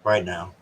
right now.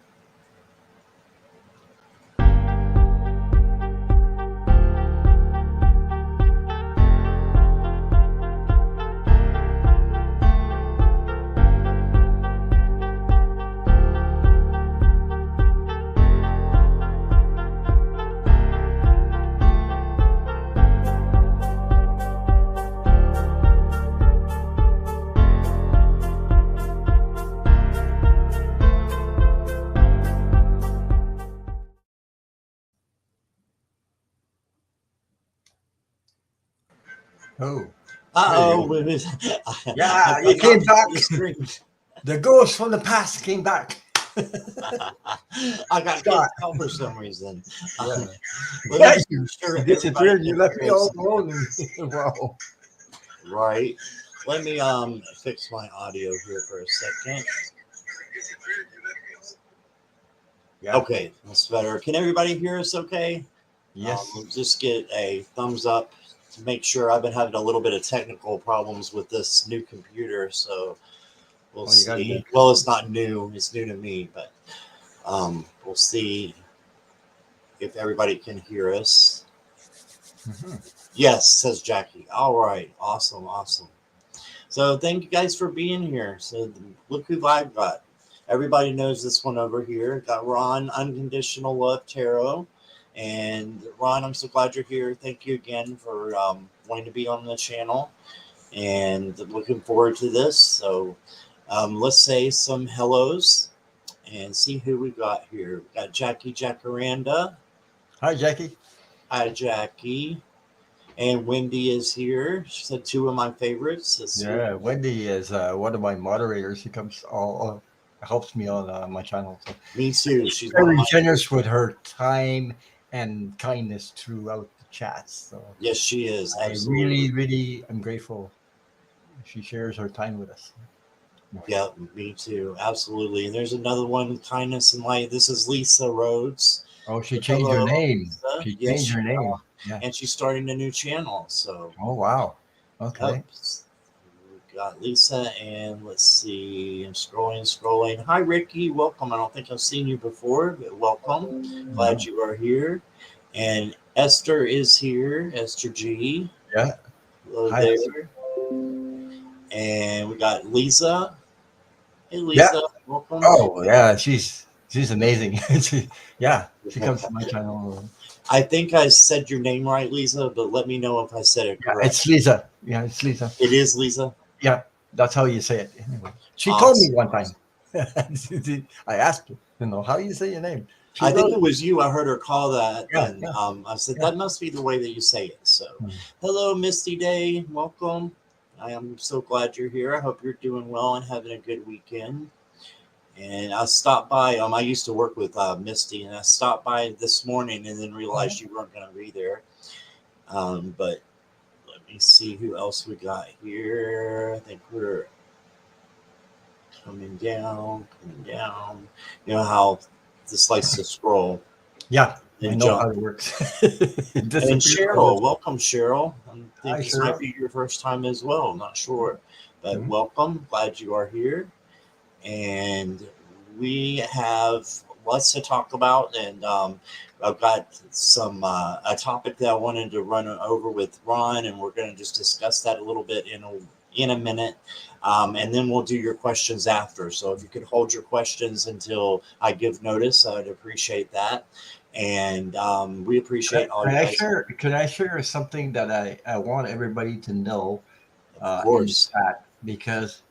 Oh, Uh-oh. yeah, you came back. The screen. The ghost from the past came back. I got kicked out for some reason. Yeah. Let me You sure disappeared. everybody You can left me hear all us. alone. Wow. Right. Let me fix my audio here for a second. Yeah. Okay, that's better. Can everybody hear us okay? Yes. Just get a thumbs up to make sure. I've been having a little bit of technical problems with this new computer, so we'll You got see. new. Well, it's not new; it's new to me, but we'll see if everybody can hear us. Mhm. Yes, says Jackie. All right, awesome, awesome. So thank you guys for being here. So look who I've got. Everybody knows this one over here. Got Ron, Unconditional Love Tarot. And Ron, I'm so glad you're here. Thank you again for wanting to be on the channel. And looking forward to this. So let's say some hellos and see who we got here. We got Jackie Jacaranda. Hi, Jackie. Hi, Jackie. And Wendy is here. She said two of my favorites. Yeah, Wendy is one of my moderators. She comes all helps me on my channel. So Me too. She's one of very my. generous with her time and kindness throughout the chats. So Yes, she is. I Absolutely. really am grateful she shares her time with us. Yeah, me too. Absolutely. And there's another one, Kindness and Light. This is Lisa Rhodes. Oh, she So changed her hello, name. Lisa. She Yes, changed her name. Yeah. and she's starting a new channel. So, Oh, wow. yep. Okay. We've got Lisa, and let's see. I'm scrolling. Hi, Ricky. Welcome. I don't think I've seen you before, but welcome. Glad you are here. And Esther is here. Esther G. Yeah. Hello Hi. there. And we got Lisa. Hey, Yeah. Lisa. Welcome. Oh, yeah. She's amazing. She comes to my channel. I think I said your name right, Lisa, but let me know if I said it Yeah, it's correct. Lisa. Yeah, it's Lisa. It is Lisa. Yeah, that's how you say it. Anyway, she told me Awesome. one time. I asked her, how do you say your name? She I think wrote it it. was you. I heard her call that, Yeah, and yeah, I said yeah. that must be the way that you say it. So, Hmm. hello, Misty Day. Welcome. I am so glad you're here. I hope you're doing well and having a good weekend. And I stopped by. I used to work with Misty, and I stopped by this morning and then realized you weren't going to be there. But let me see who else we got here. I think we're coming down. You know how this likes to scroll Yeah, I and know jump. how it works. It And disappears on Cheryl, this. welcome, Cheryl. I think Hi, this might Cheryl. be your first time as well. I'm not sure, but Mhm. welcome. Glad you are here. And we have lots to talk about. And I've got some a topic that I wanted to run over with Ron, and we're going to just discuss that a little bit in a minute. And then we'll do your questions after. So if you could hold your questions until I give notice, I'd appreciate that. And we appreciate all you guys. Can I share something that I want everybody to know Of in the course. chat? Because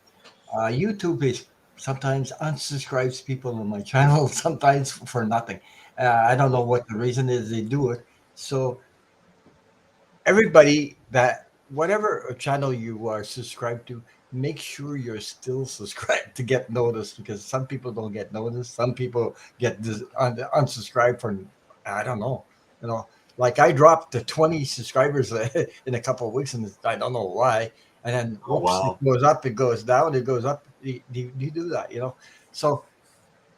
YouTube is sometimes unsubscribes people on my channel, sometimes for nothing. I don't know what the reason is they do it. So everybody that whatever channel you are subscribed to, make sure you're still subscribed to get noticed, because some people don't get noticed. Some people get unsubscribed for I don't know. Like I dropped to 20 subscribers in a couple of weeks, and I don't know why. And then Oh, whoops, it wow. goes up, it goes down, it goes up. You do that. So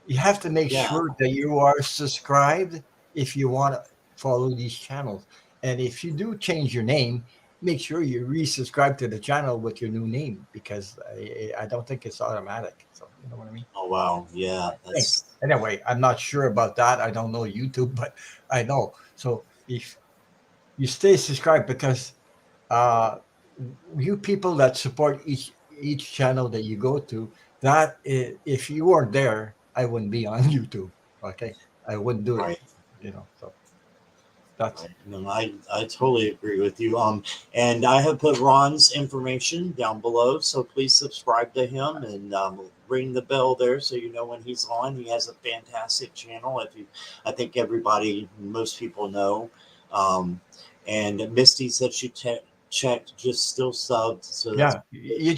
you have to make Yeah. sure that you are subscribed if you want to follow these channels. And if you do change your name, make sure you resubscribe to the channel with your new name because I don't think it's automatic. So you know what I mean. Oh wow, yeah, I think. that's Anyway, I'm not sure about that. I don't know YouTube, but I know. So if you stay subscribed, because uh, you people that support each channel that you go to, if you weren't there, I wouldn't be on YouTube. Okay, I wouldn't do it. right. So that's Right. No, I totally agree with you. And I have put Ron's information down below, so please subscribe to him and ring the bell there so you know when he's on. He has a fantastic channel. If you, I think everybody, most people know. Um, and Misty said she checked, just still subbed, so that's yeah. good. You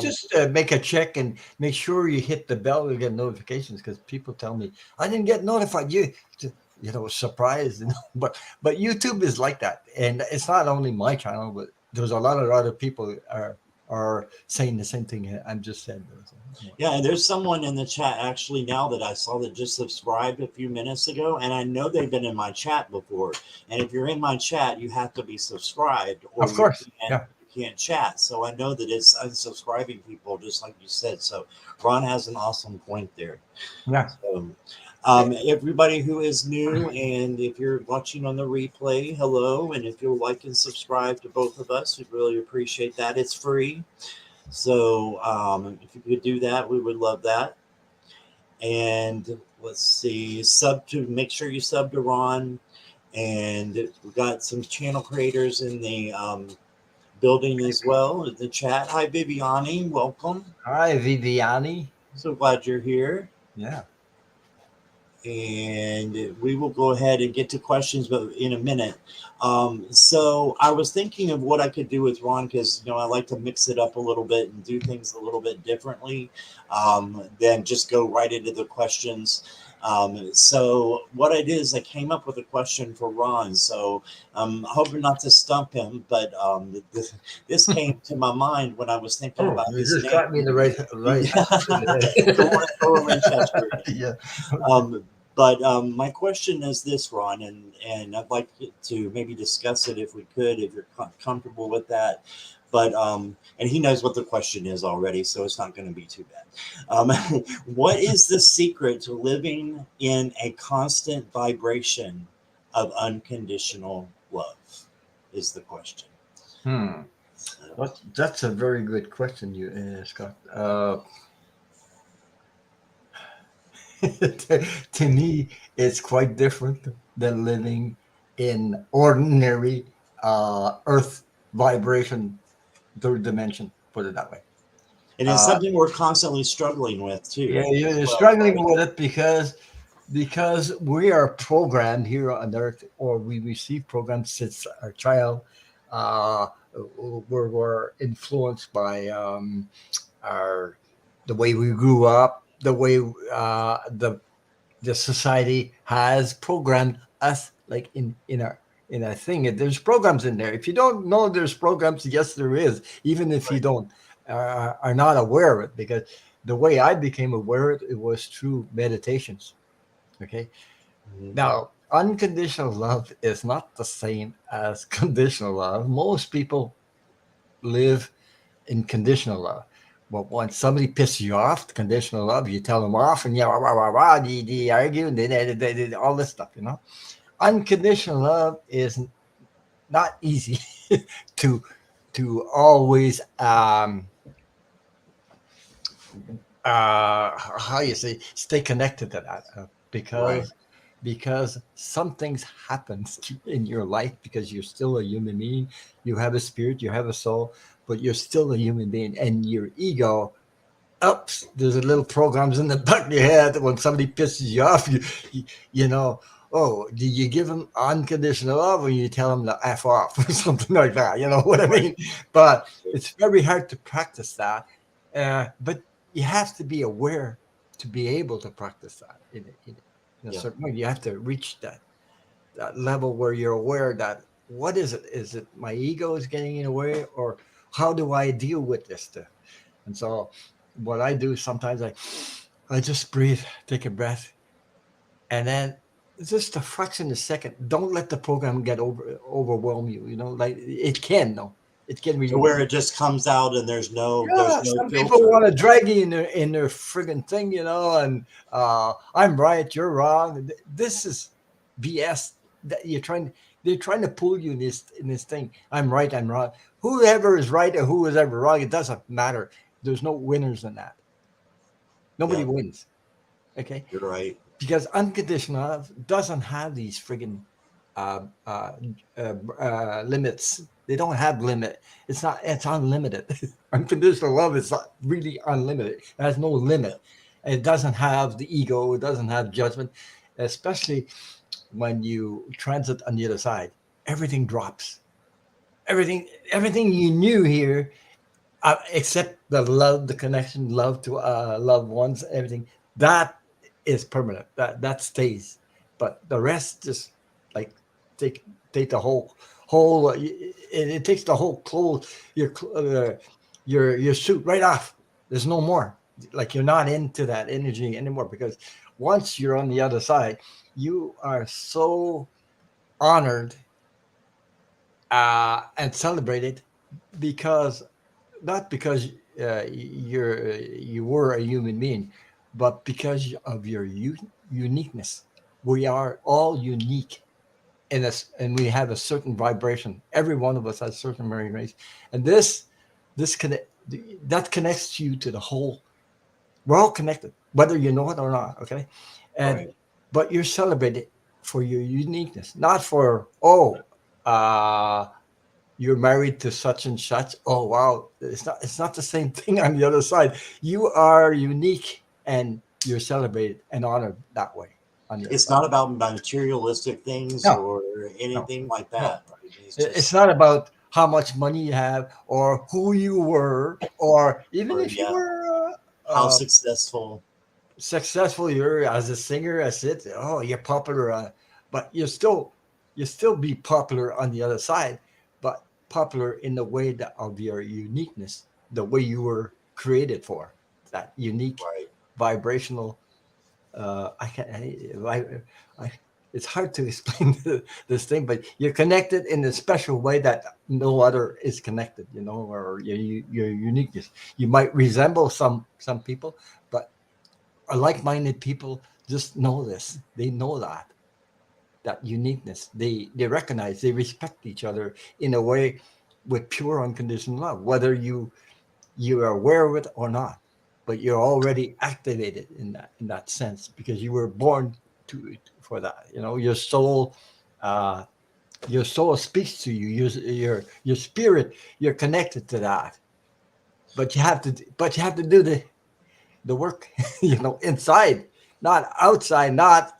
just make a check and make sure you hit the bell to get notifications because people tell me I didn't get notified. Surprised, but YouTube is like that, and it's not only my channel, but there's a lot of other people are saying the same thing I'm just saying. So, anyway. Yeah, and there's someone in the chat actually now that I saw that just subscribed a few minutes ago, and I know they've been in my chat before. And if you're in my chat, you have to be subscribed, or Of course, can't yeah, you can't chat. So I know that it's unsubscribing people, just like you said. So Ron has an awesome point there. yeah. So, everybody who is new, and if you're watching on the replay, hello, and if you'll like and subscribe to both of us, we'd really appreciate that. It's free. So if you could do that, we would love that. And let's see, sub to make sure you sub to Ron. And we've got some channel creators in the building as well in the chat. Hi, Viviani, welcome. Hi, Viviani. So glad you're here. Yeah. And we will go ahead and get to questions, but in a minute. So I was thinking of what I could do with Ron because I like to mix it up a little bit and do things a little bit differently than just go right into the questions. So what I did is I came up with a question for Ron. So I'm hoping not to stump him, but this came to my mind when I was thinking Oh, about you his just got me in name. the right Yeah, attitude don't want to throw him in chat screen. today. Yeah. Okay. But my question is this, Ron, and I'd like to maybe discuss it if we could, if you're comfortable with that. But and he knows what the question is already, so it's not going to be too bad. Um, what is the secret to living in a constant vibration of unconditional love? Is the question. Hmm. So, That's a very good question, you Scott. To me, it's quite different than living in ordinary Earth vibration third dimension. Put it that way. and it's Uh, something we're constantly struggling with yeah, too. you're Well, struggling right? with it because we are programmed here on Earth, or we receive programs since our child. Uh, we're influenced by our the way we grew up, the way the society has programmed us, like in a thing. There's programs in there. If you don't know there's programs, yes, there is. Even if you Right. don't are not aware of it, because the way I became aware of it, it was through meditations. Okay, Mhm. now unconditional love is not the same as conditional love. Most people live in conditional love. But when somebody pisses you off, conditional love, you tell them off, and yeah, rah, rah, rah, rah, they argue, and all this stuff. Unconditional love is not easy to always how you say, stay connected to that, Right. because some things happens in your life, because you're still a human being. You have a spirit, you have a soul, but you're still a human being, and your ego, oops, there's a little programs in the back of your head. When somebody pisses you off, you, you know, oh, do you give them unconditional love, or you tell them to F off or something like that? You know what I Right. mean? But it's very hard to practice that. But you have to be aware to be able to practice that in a Yeah. certain way. You have to reach that level where you're aware that, what is it? Is it my ego is getting in the way, or how do I deal with this stuff? And so what I do sometimes, I just breathe, take a breath, and then just a fraction of a second. Don't let the program get overwhelm you. Like it can, no. It can to be. where it just comes out and there's Yeah, no some people filter. want to drag you in their friggin' thing, and I'm right, you're wrong. This is BS. That they're trying to pull you in this thing. I'm right, I'm wrong. Whoever is right or who is ever wrong, it doesn't matter. There's no winners in that. Nobody Yeah, wins. Okay, you're right. because unconditional love doesn't have these friggin' uh, uh, limits. They don't have limit. It's not. It's unlimited. Unconditional love is not really unlimited. It has no Yeah, limit. It doesn't have the ego. It doesn't have judgment. Especially when you transit on the other side, everything drops. Everything you knew here, except the love, the connection, love to loved ones, everything that is permanent. That stays, but the rest just like take take the whole. It takes the whole clothes, your suit right off. There's no more. Like you're not into that energy anymore because once you're on the other side, you are so honored and celebrated because not because you were a human being, but because of your uniqueness. We are all unique in us, and we have a certain vibration. Every one of us has certain vibration, and this connect that connects you to the whole. We're all connected, whether you know it or not. Okay, and right. but you're celebrated for your uniqueness, not for uh you're married to such and such. Oh wow, it's not the same thing on the other side. You are unique and you're celebrated and honored that way on the other It's side. not about materialistic things No, or no, anything like no. that, right? It's It's just, not about how much money you have or who you were or even or if you yeah, were how successful. successful you're as a singer as it. Oh, you're popular, but you still be popular on the other side, but popular in the way that of your uniqueness, the way you were created for that unique Right. vibrational. I can I it's hard to explain this thing, but you're connected in a special way that no other is connected. Or your uniqueness. You might resemble some people, but like-minded people just know this. They know that uniqueness. They recognize, they respect each other in a way with pure unconditional love, whether you are aware of it or not. But you're already activated in that sense because you were born to it for that. Uh, your soul speaks to you. Your spirit. You're connected to that. But you have to do the work, inside, not outside, not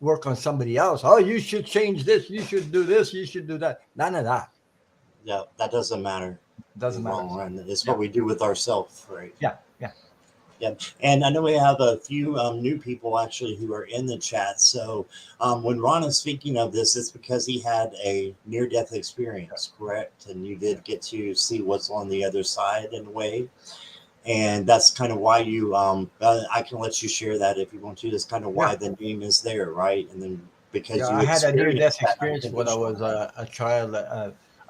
work on somebody else. Oh, you should change this, you should do this, you should do that. None of that. Yeah, that doesn't matter Doesn't in the matter. long run. It's Yeah, what we do with ourselves, right? yeah, yeah. Yeah, and I know we have a few new people actually who are in the chat. So when Ron is speaking of this, it's because he had a near-death experience, correct? And you Yeah. did get to see what's on the other side in a way, and that's kind of why you. I can let you share that if you want to. That's kind of Yeah. why the name is there, right? And then because Yeah, you I had a experienced near-death that experience when I unconditional was love. a child.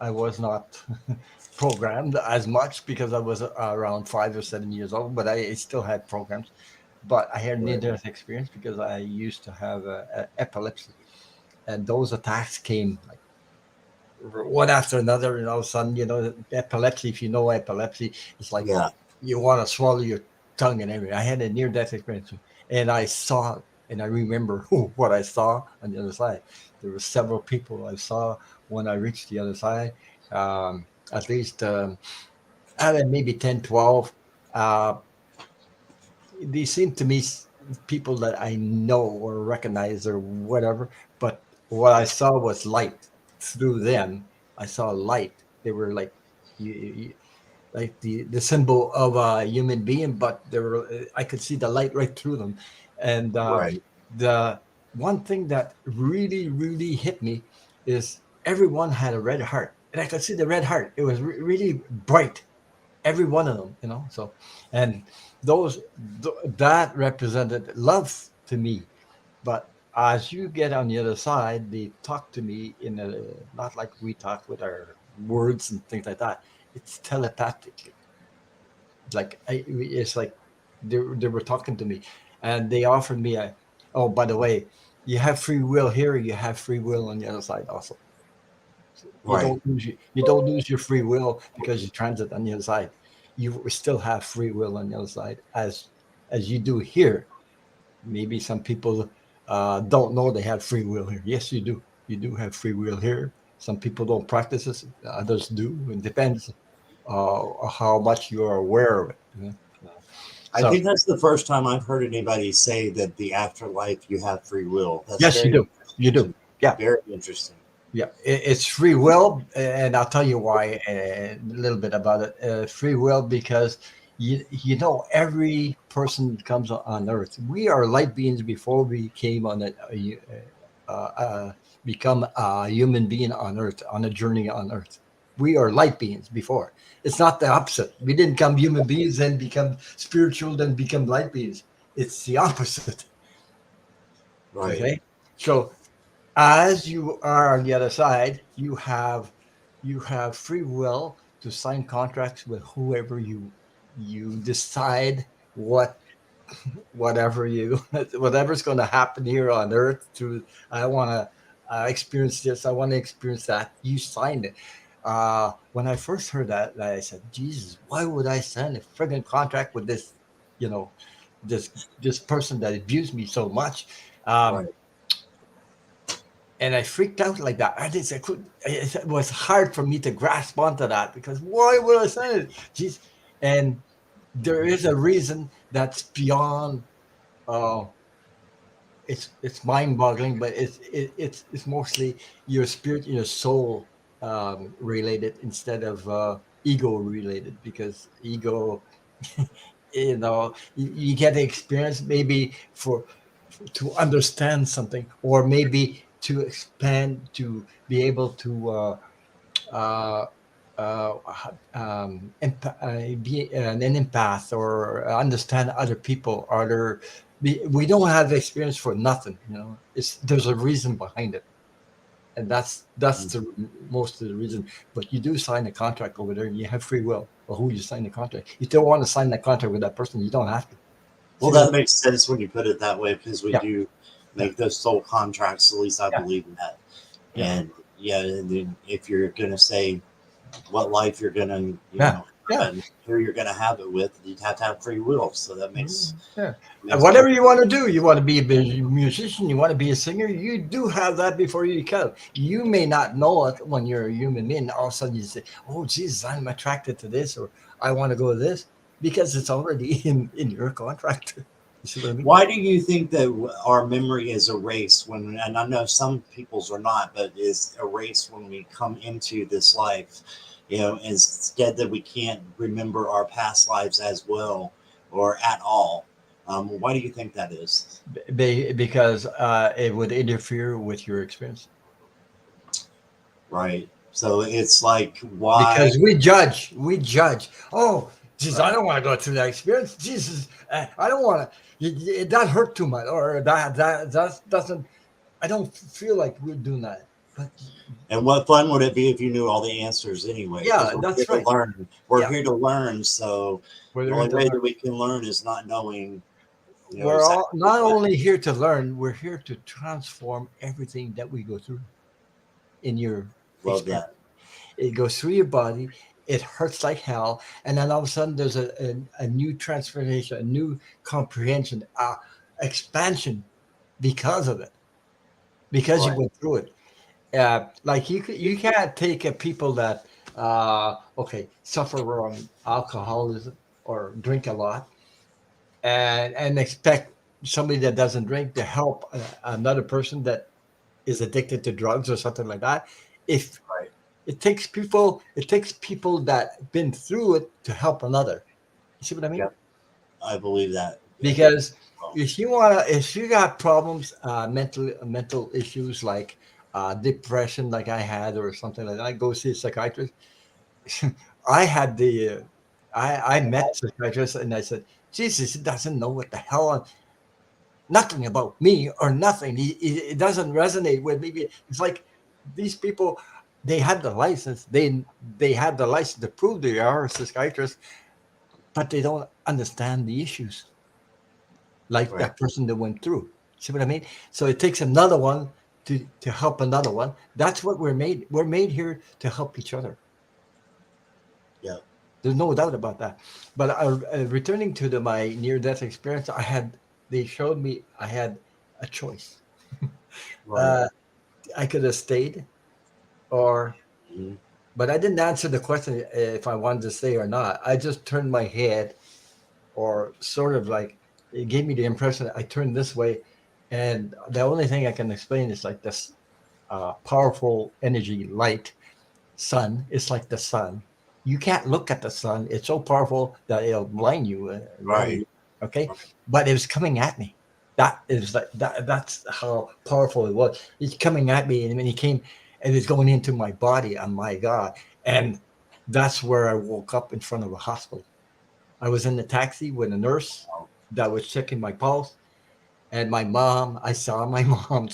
I was not programmed as much because I was around 5 or 7 years old, but I still had programs. But I had a Right. near-death experience because I used to have epilepsy, and those attacks came like one after another, and all of a sudden, epilepsy. If you know epilepsy, it's like Yeah. you want to swallow your tongue and everything. I had a near-death experience, and I saw, and I remember what I saw on the other side. There were several people I saw when I reached the other side. At least, I had maybe 10, 12. Uh, they seem to me people that I know or recognize or whatever. But what I saw was light through them. I saw light. They were like like the symbol of a human being, but there were I could see the light right through them. And Right. the one thing that really really hit me is everyone had a red heart, and I could see the red heart. It was really bright, every one of them, so and that represented love to me. But as you get on the other side, they talk to me in a not like we talk with our words and things like that. It's telepathic. It's like they were talking to me, and they offered me a. Oh, by the way, you have free will here. You have free will on the other side also. So Right. you don't lose your free will because you transit on the other side. You still have free will on the other side as you do here. Maybe some people don't know they have free will here. Yes, you do. You do have free will here. Some people don't practice this. Others do. It depends how much you are aware of it. You know? I So think that's the first time I've heard anybody say that the afterlife you have free will. That's yes, you very do. You interesting to do. me. Yeah, Very interesting. yeah. It's free will, and I'll tell you why a little bit about it. Free will because you know every person that comes on Earth. We are light beings before we came on become a human being on Earth on a journey on Earth. We are light beings before. It's not the opposite. We didn't come human beings then become spiritual then become light beings. It's the opposite. Right. Okay, so as you are on the other side, you have free will to sign contracts with whoever you decide whatever you whatever's going to happen here on earth to I want to experience this, I want to experience that, you signed it. When I first heard that, I said, Jesus, why would I sign a friggin' contract with this, you know, this person that abused me so much? um, Right. and I freaked out like that. It was hard for me to grasp onto that because why would I say it? Jeez. And there is a reason that's beyond. Uh, it's mind-boggling, but it's mostly your spirit, your soul related instead of ego related because ego, you get the experience maybe to understand something or maybe to expand to be able to uh, be an empath or understand other people. We don't have the experience for nothing. It's there's a reason behind it, and that's Mm. the most of the reason. But you do sign a contract over there, and you have free will for who you sign the contract. You don't want to sign that contract with that person, you don't have to. Well, See what I that mean? makes sense when you put it that way because we Yeah, do yeah, make those soul contracts. At least I yeah, believe in that. yeah, And yeah, and then if you're gonna say what life you're gonna, yeah, have yeah. it, who you're gonna have it with, you'd have to have free will. So that Yeah. And makes whatever you perfect. want to do, you want to be a musician, you want to be a singer, you do have that before you come. You may not know it when you're a human being. All of a sudden you say, oh, Jesus, I'm attracted to this, or I want to go to this, because it's already in your contract. You see what I mean? Why do you think that our memory is erased when? And I know some people's are not, but is erased when we come into this life. Instead that we can't remember our past lives as well or at all. Why do you think that is? Because it would interfere with your experience. Right. So it's like why? Because we judge. Oh, Jesus, I Right. don't want to go through that experience. Jesus, I don't want to. That hurt too much, or that doesn't. I don't feel like we're doing that. But And what fun would it be if you knew all the answers anyway? Because yeah, we're here that's to right. learn. We're Yeah, here to learn. So we're the there only to way learn. that we can learn is not knowing, We're all exactly not what. only here to learn. We're here to transform everything that we go through in your Love experience. that. It goes through your body. It hurts like hell, and then all of a sudden there's a new transformation, a new comprehension, expansion because of it, because you Right. went through it. Like you can't take a people that okay suffer from alcoholism or drink a lot and expect somebody that doesn't drink to help another person that is addicted to drugs or something like that. If Right. it takes people that been through it to help another. You see what I mean? Yep. I believe that. Yep. Because Well, if you got problems, mental issues like depression, like I had, or something like that, go see a psychiatrist. I had I met psychiatrist and I said, Jesus, he doesn't know what the hell, nothing about me or nothing. It doesn't resonate with me. It's like these people they had the license. They had the license to prove they are a psychiatrist, but they don't understand the issues like Right. that person that went through. See what I mean? So it takes another one to help another one. That's what we're made. We're made here to help each other. Yeah. There's no doubt about that. But returning to my near death experience, I had they showed me I had a choice. Right. Uh, I could have stayed, or Mhm. but I didn't answer the question if I wanted to stay or not. I just turned my head, or sort of like it gave me the impression that I turned this way, and the only thing I can explain is like this powerful energy light sun. It's like the sun. You can't look at the sun. It's so powerful that it'll blind you. Right. Okay, Right. but it was coming at me. That is like that. That's how powerful it was. It's coming at me, and when he came, and it's going into my body. Oh my God! And that's where I woke up in front of a hospital. I was in the taxi with a nurse Wow. that was checking my pulse, and my mom. I saw my mom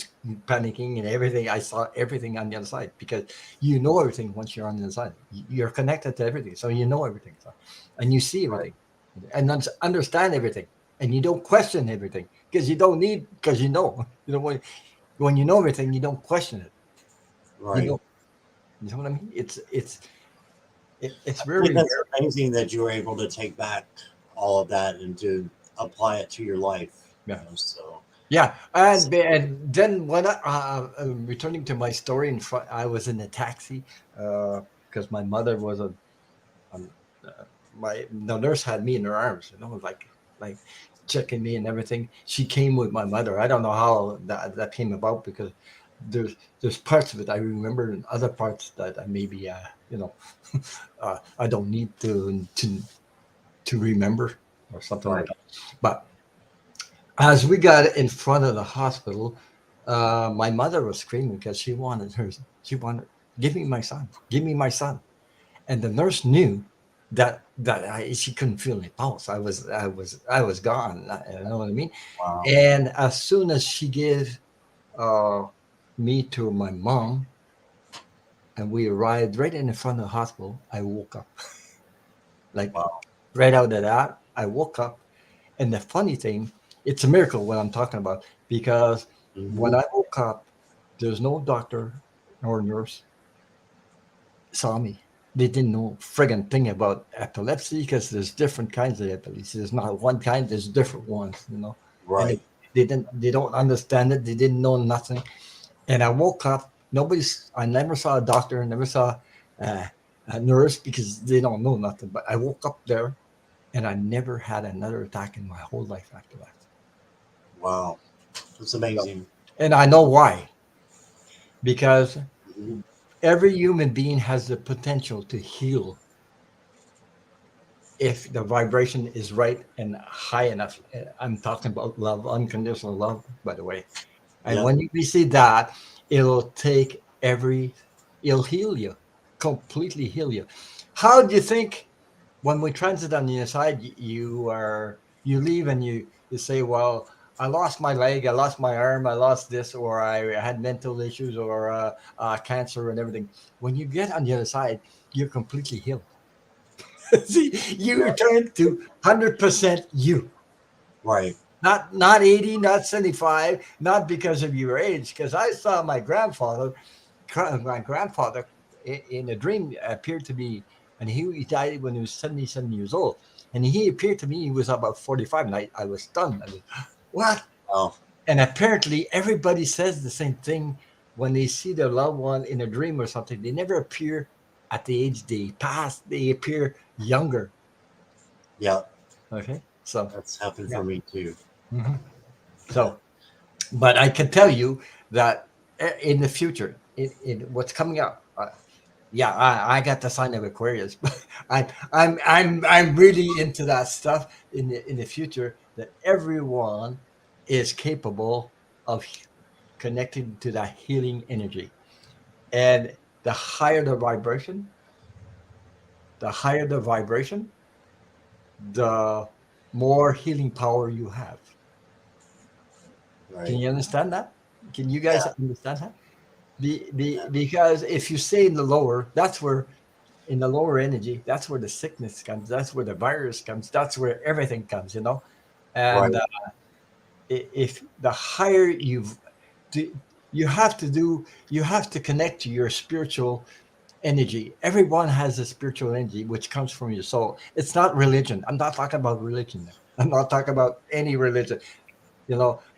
panicking and everything. I saw everything on the other side because you know everything once you're on the other side. You're connected to everything, so you know everything, so, and you see Right. everything, and understand everything, and you don't question everything because you don't need because you know. You know when you know everything, you don't question it. You Right. know. You know what I mean? It's I think very that's rare. amazing that you were able to take back all of that and to apply it to your life. Yeah. So Yeah, and then when returning to my story in front, I was in a taxi because my mother was on my the nurse had me in her arms, like checking me and everything. She came with my mother. I don't know how that came about because there's parts of it I remember and other parts that I maybe I don't need to remember or something like right. that. But as we got in front of the hospital, my mother was screaming because she wanted, give me my son, give me my son. And the nurse knew she couldn't feel my pulse. I was gone. You know what I mean? Wow. And as soon as she gave uh, me to my mom, and we arrived right in the front of the hospital, I woke up. Like Wow. right out of that, I woke up. And the funny thing, it's a miracle what I'm talking about because when Hmm. I woke up, there's no doctor or nurse saw me. They didn't know friggin' thing about epilepsy because there's different kinds of epilepsy. There's not one kind, there's different ones, And Right. they don't understand it. They didn't know nothing. And I woke up. I never saw a doctor. I never saw uh, a nurse because they don't know nothing. But I woke up there and I never had another attack in my whole life after that. Wow. That's So, amazing. and I know why, because Hmm. every human being has the potential to heal if the vibration is right and high enough. I'm talking about love, unconditional love, by the way. And Yep. when you receive that, it'll take it'll heal you, completely heal you. How do you think when we transit on the inside, you leave and you say, well, I lost my leg, I lost my arm, I lost this, or I had mental issues or cancer and everything. When you get on the other side, you're completely healed. See, you Right. return to 100% you. Right. Not 80, not 75, not because of your age. Because I saw my grandfather in a dream appeared to me, and he died when he was 77 years old. And he appeared to me, he was about 45, and I was stunned. I was, what? Oh. And apparently, everybody says the same thing when they see their loved one in a dream or something. They never appear at the age they pass, they appear younger. Yeah. Okay. So, That's happened for yeah. me too. Mhm. So, but I can tell you that in the future, in what's coming up, yeah, I got the sign of Aquarius, but I'm really into that stuff in the future that everyone is capable of connecting to that healing energy, and the higher the vibration, the more healing power you have. Can Right. you understand that? Can you guys Yeah. understand that? Because if you stay in the lower, that's where in the lower energy, that's where the sickness comes. That's where the virus comes. That's where everything comes. And Right. if the higher do, you have to do, you have to connect to your spiritual energy. Everyone has a spiritual energy which comes from your soul. It's not religion. I'm not talking about religion now. I'm not talking about any religion.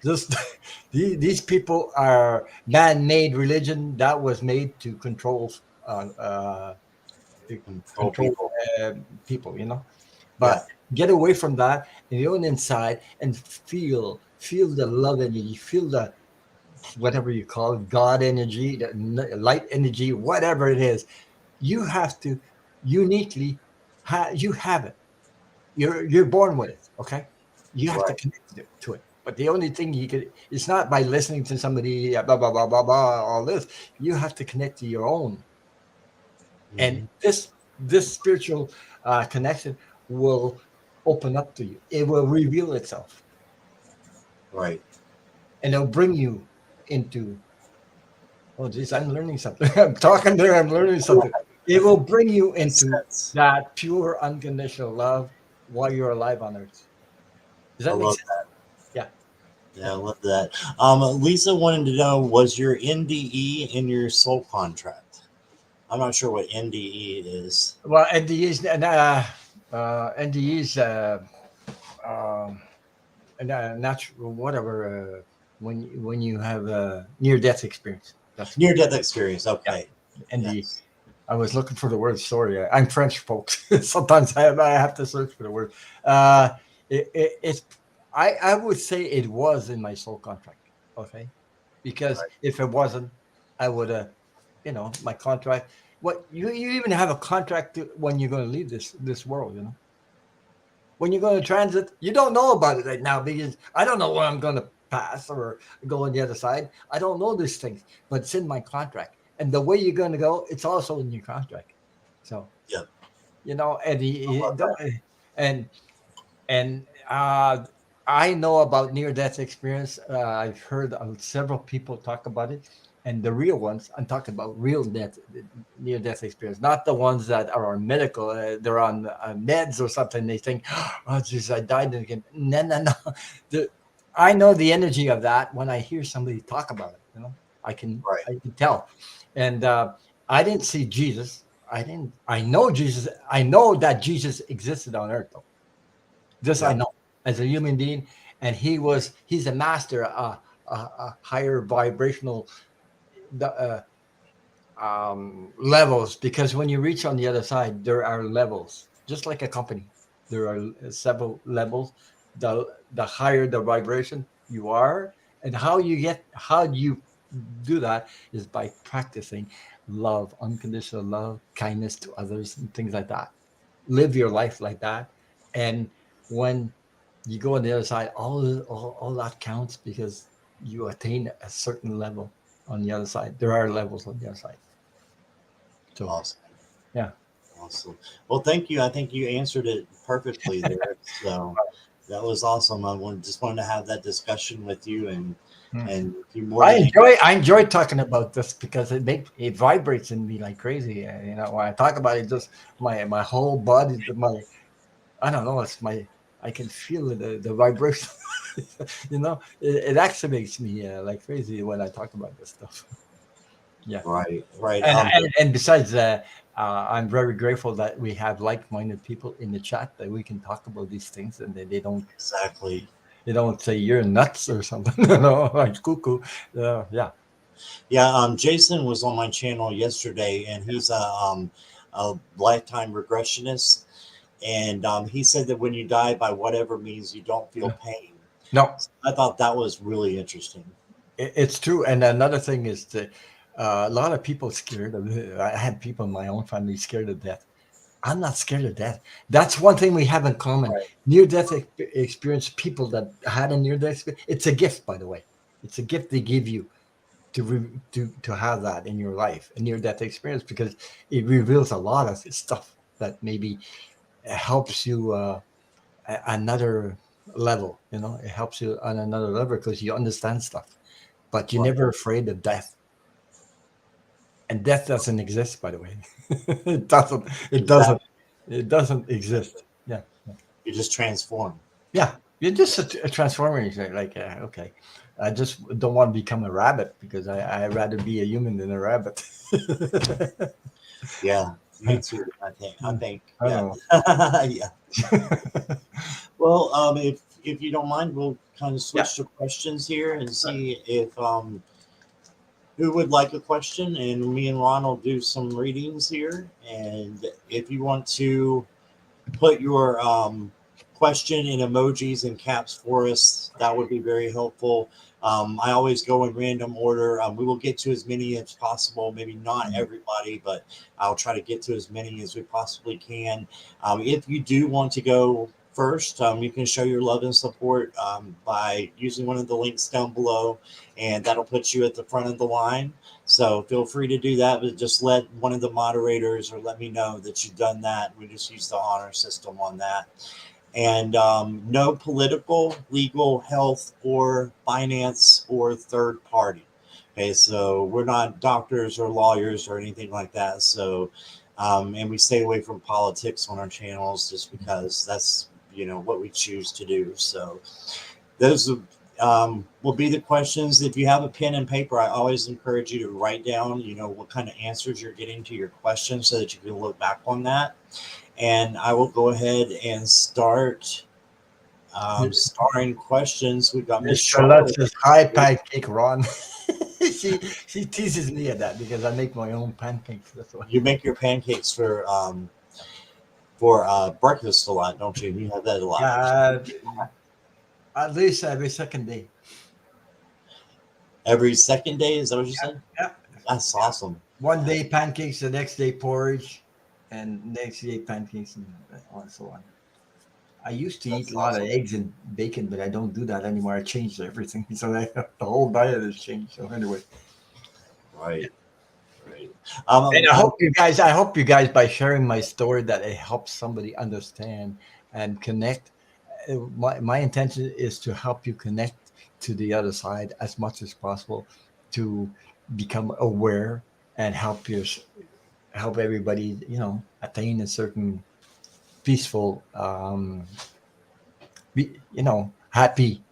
Just these people are man-made religion that was made to uh, uh, Control control people. uh, people. Yeah. But get away from that and go inside and feel the love energy, feel the whatever you call it, God energy, the light energy, whatever it is. You have to uniquely you have it. You're born with it. Okay, you have to Right. connect to it. But the only thing you could, it's not by listening to somebody blah blah blah blah blah all this. You have to connect to your own, and Hmm. this spiritual connection will open up to you. It will reveal itself, Right. and it'll bring you into. Oh, geez, I'm learning something. I'm talking there. I'm learning something. It will bring you Makes into sense. that pure, unconditional love while you're alive on Earth. Does I that make love sense? that. Yeah. Yeah, Yeah. I love that. Lisa wanted to know, was your NDE in your soul contract? I'm not sure what NDE is. Well, NDEs, um, natural, whatever, when you have a near death experience. That's Near death experience. yeah, Okay. NDE. Yes. I was looking for the word. Sorry, I'm French, folks. Sometimes I have to search for the word. Uh, it's I would say it was in my soul contract. Okay, because Right. if it wasn't, I would have, my contract. What you even have a contract when you're going to leave this world. When you're going to transit, you don't know about it right now because I don't know where I'm going to pass or go on the other side. I don't know these things, but it's in my contract. And the way you're going to go, it's also in your contract. So, Yep. and I love that. and and I know about near death experience. I've heard several people talk about it, and the real ones. I'm talking about real near death experience, not the ones that are on medical. They're on meds or something. They think, oh, Jesus, I died again. No, no, no. The, I know the energy of that when I hear somebody talk about it. I can Right. I can tell, and I didn't see Jesus. I didn't. I know Jesus. I know that Jesus existed on earth, though. This I Yep. know as a human being, and he's a master, a higher vibrational uh, levels. Because when you reach on the other side, there are levels, just like a company. There are several levels. The higher the vibration you are, and how do you do that is by practicing love, unconditional love, kindness to others, and things like that. Live your life like that, and when you go on the other side, all that counts because you attain a certain level on the other side. There are levels on the other side. So Awesome. yeah. Awesome. Well, thank you. I think you answered it perfectly there. So that was awesome. Just wanted to have that discussion with you, Hmm. and you more than I enjoy talking about this because it vibrates in me like crazy. When I talk about it, just my whole body, I don't know, it's my I can feel the vibration. It activates me like crazy when I talk about this stuff. Yeah. right, right. And besides that, I'm very grateful that we have like-minded people in the chat that we can talk about these things, and Exactly. they don't say you're nuts or something, like cuckoo. Yeah. Yeah. Jason was on my channel yesterday, and he's a lifetime regressionist, and he said that when you die by whatever means, you don't feel Yeah. pain. No, So I thought that was really interesting. it's true. And another thing is that a lot of people scared of it. I had people in my own family scared of death. I'm not scared of death. That's one thing we have in common. Right. Near death experience, people that had a near death experience, it's a gift, by the way. It's a gift they give you to have that in your life, a near death experience, because it reveals a lot of stuff that maybe helps you another level. It helps you on another level because you understand stuff, but you're Right. never afraid of death. And death doesn't exist, by the way. it doesn't. It doesn't. Exactly. It doesn't exist. Yeah. You just transform. Yeah. You're just a transformer. You say, like, okay, I just don't want to become a rabbit because I'd rather be a human than a rabbit. Yeah, me too. I think. I think. I Yeah. don't Yeah. know. Well, if you don't mind, we'll kind of Yeah. switch to questions here and see if who would like a question, and me and Ron will do some readings here. And if you want to put your question in emojis and caps for us, that would be very helpful. I always go in random order. We will get to as many as possible, maybe not everybody, but I'll try to get to as many as we possibly can. If you do want to go first, you can show your love and support by using one of the links down below, and that'll put you at the front of the line. So feel free to do that, but just let one of the moderators or let me know that you've done that. We just use the honor system on that. And no political, legal, health, or finance or third party. Okay, so we're not doctors or lawyers or anything like that. So, and we stay away from politics on our channels just because that's what we choose to do. So those will be the questions. If you have a pen and paper, I always encourage you to write down, what kind of answers you're getting to your questions so that you can look back on that. And I will go ahead and start starring questions. We've got Miss Miss Charlotte Charlotte. says, "Hi, pancake Ron." she teases me at that because I make my own pancakes. That's why. You make your pancakes for breakfast a lot, don't you? You have that a lot. Yeah, at least every second day. Every second day, is that what you said? Yeah. That's awesome. One day pancakes, the next day porridge, and next day pancakes, and so on. I used to eat That's a lot of awesome. eggs and bacon, but I don't do that anymore. I changed everything, so the whole diet has changed. So anyway, Right. Right. and I, I hope you guys, by sharing my story, that it helps somebody understand and connect. My intention is to help you connect to the other side as much as possible, to become aware and help everybody, attain a certain peaceful, happy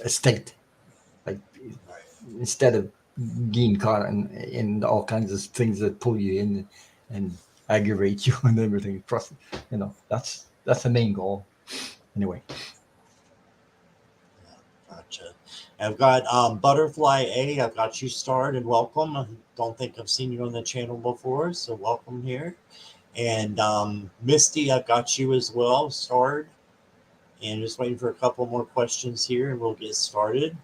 state, like instead of being caught in all kinds of things that pull you in and aggravate you and everything. That's the main goal. Anyway, Gotcha. I've got Butterfly A. I've got you starred and welcome. I don't think I've seen you on the channel before, so welcome here. And Misty, I've got you as well, starred. And just waiting for a couple more questions here, and we'll get started.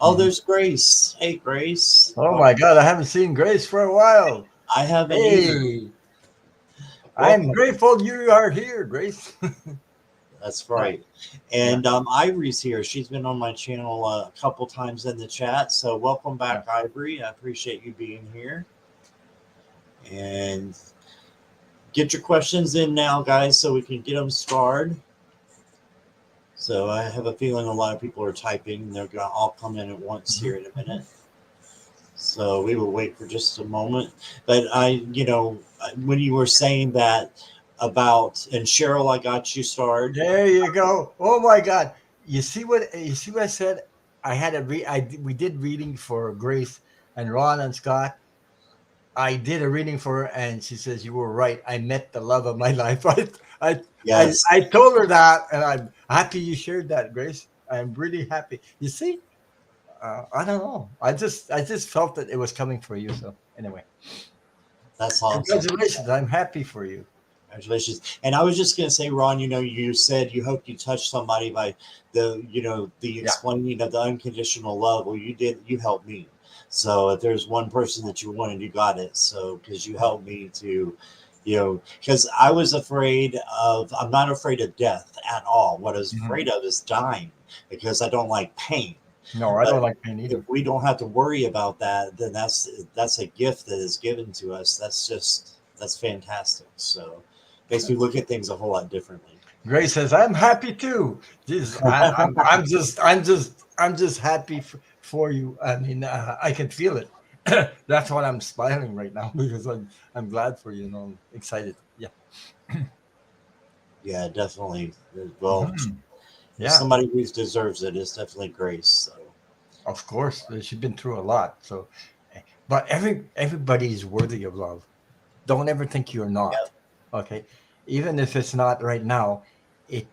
Oh, mhm. there's Grace. Hey, Grace. Oh my God, I haven't seen Grace for a while. I haven't either. Hey, I'm Welcome. grateful you are here, Grace. That's Yeah, right. yeah, And Ivory's here. She's been on my channel a couple times in the chat. So welcome yeah. back, Ivory. I appreciate you being here. And get your questions in now, guys, so we can get them started. So I have a feeling a lot of people are typing. They're going to all come in at once here in a minute. So we will wait for just a moment. But when you were saying that about, and Cheryl, I got you started. There you go. Oh my God. You see what I said? I had a re I did- We did reading for Grace and Ron and Scott. I did a reading for her, and she says, "You were right. I met the love of my life." I, Yes, I told her that, and I'm happy you shared that, Grace. I'm really happy. You see, I don't know. I just felt that it was coming for you. So anyway, that's awesome. congratulations. I'm happy for you. Congratulations. And I was just going to say, Ron, you said you hope you touched somebody by the Yeah. explaining of the unconditional love. Well, you did, you helped me. So if there's one person that you wanted, you got it. So, because you helped me to, because I was afraid I'm not afraid of death at all. What I was Mhm. afraid of is dying because I don't like pain. No, I But don't like pain if either. we don't have to worry about that, then that's a gift that is given to us. That's fantastic. So makes me look at things a whole lot differently. Grace says, "I'm happy too." Jeez, I'm just happy for you. I mean, I can feel it. That's why I'm smiling right now because I'm glad for you. You know, excited. Yeah. Yeah, definitely. Well, Mhm. if Yeah. somebody who deserves it, it's definitely Grace. So, Of course, she's been through a lot. So, but everybody is worthy of love. Don't ever think you're yep, not. Okay, even if it's not right now, it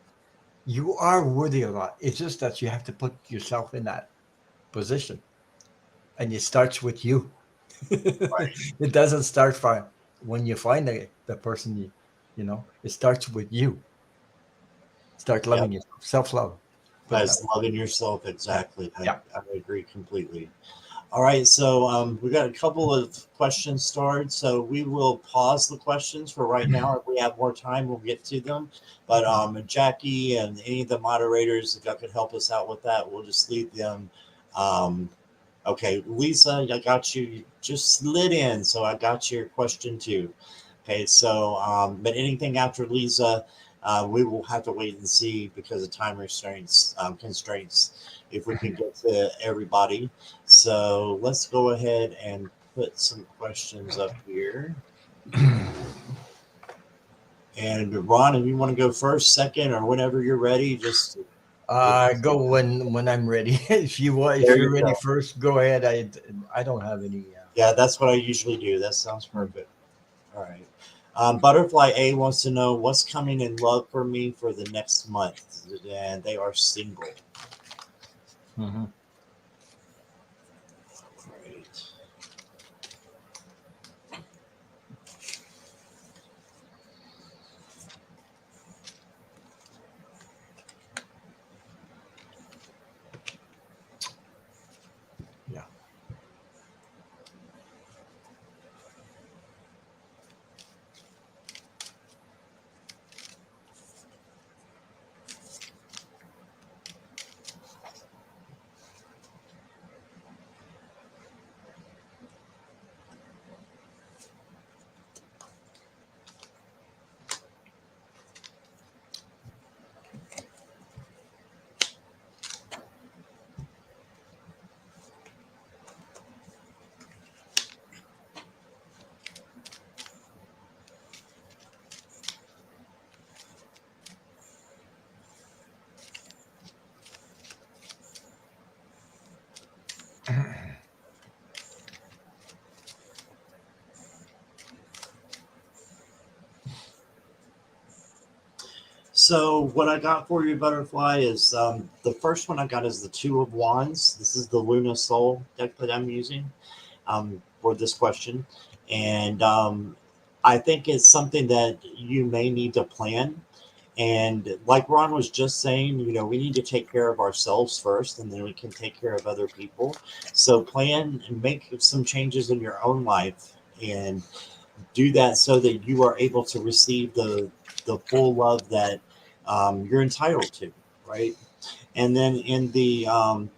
you are worthy of love. It's just that you have to put yourself in that position, and it starts with you. right. It doesn't start from when you find the person you know. It starts with you. Start Yep. loving yourself. Self love. Put it that As way. loving yourself, Yeah. exactly. I, Yeah. I agree completely. All right, so we got a couple of questions started, so we will pause the questions for right now. If we have more time, we'll get to them. But Jackie and any of the moderators that could help us out with that, we'll just leave them. Um, okay, Lisa, I got you. You just slid in, so I got your question too. Okay, so but anything after Lisa, we will have to wait and see because of time restraints constraints if we can get to everybody. So let's go ahead and put some questions up here. And Ron, if you want to go first, second, or whenever you're ready, just let us Go know. when I'm ready. If There you're you ready go. first, go ahead. I don't have any. Yeah, that's what I usually do. That sounds Mm. perfect. All right. Butterfly A wants to know what's coming in love for me for the next month, and they are single. Mhm. Right. Yeah. So what I got for you, Butterfly, is the first one I got is the Two of Wands. This is the Luna Soul deck that I'm using for this question, and I think it's something that you may need to plan. And like Ron was just saying, we need to take care of ourselves first, and then we can take care of other people. So plan and make some changes in your own life, and do that so that you are able to receive the full love that you're entitled to, right? And then in the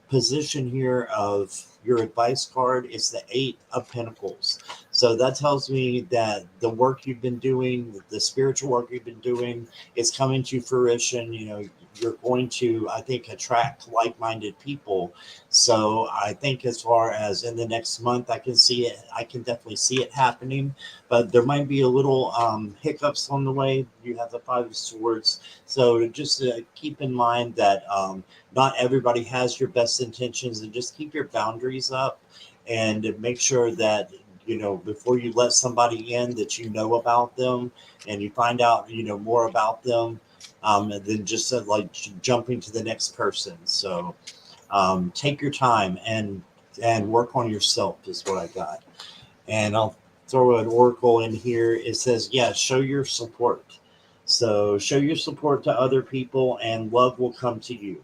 position here of your advice card is the Eight of Pentacles. So that tells me that the work you've been doing, the spiritual work you've been doing, is coming to fruition. You're going to, I think, attract like minded people. So I think as far as in the next month, I can see it. I can definitely see it happening, but there might be a little hiccups on the way. You have the Five of Swords, so just keep in mind that not everybody has your best intentions, and just keep your boundaries up and make sure that before you let somebody in that you know about them and you find out more about them, than just like jumping to the next person. So take your time and work on yourself is what I got. And I'll throw an oracle in here. It says, yeah, show your support. So show your support to other people and love will come to you.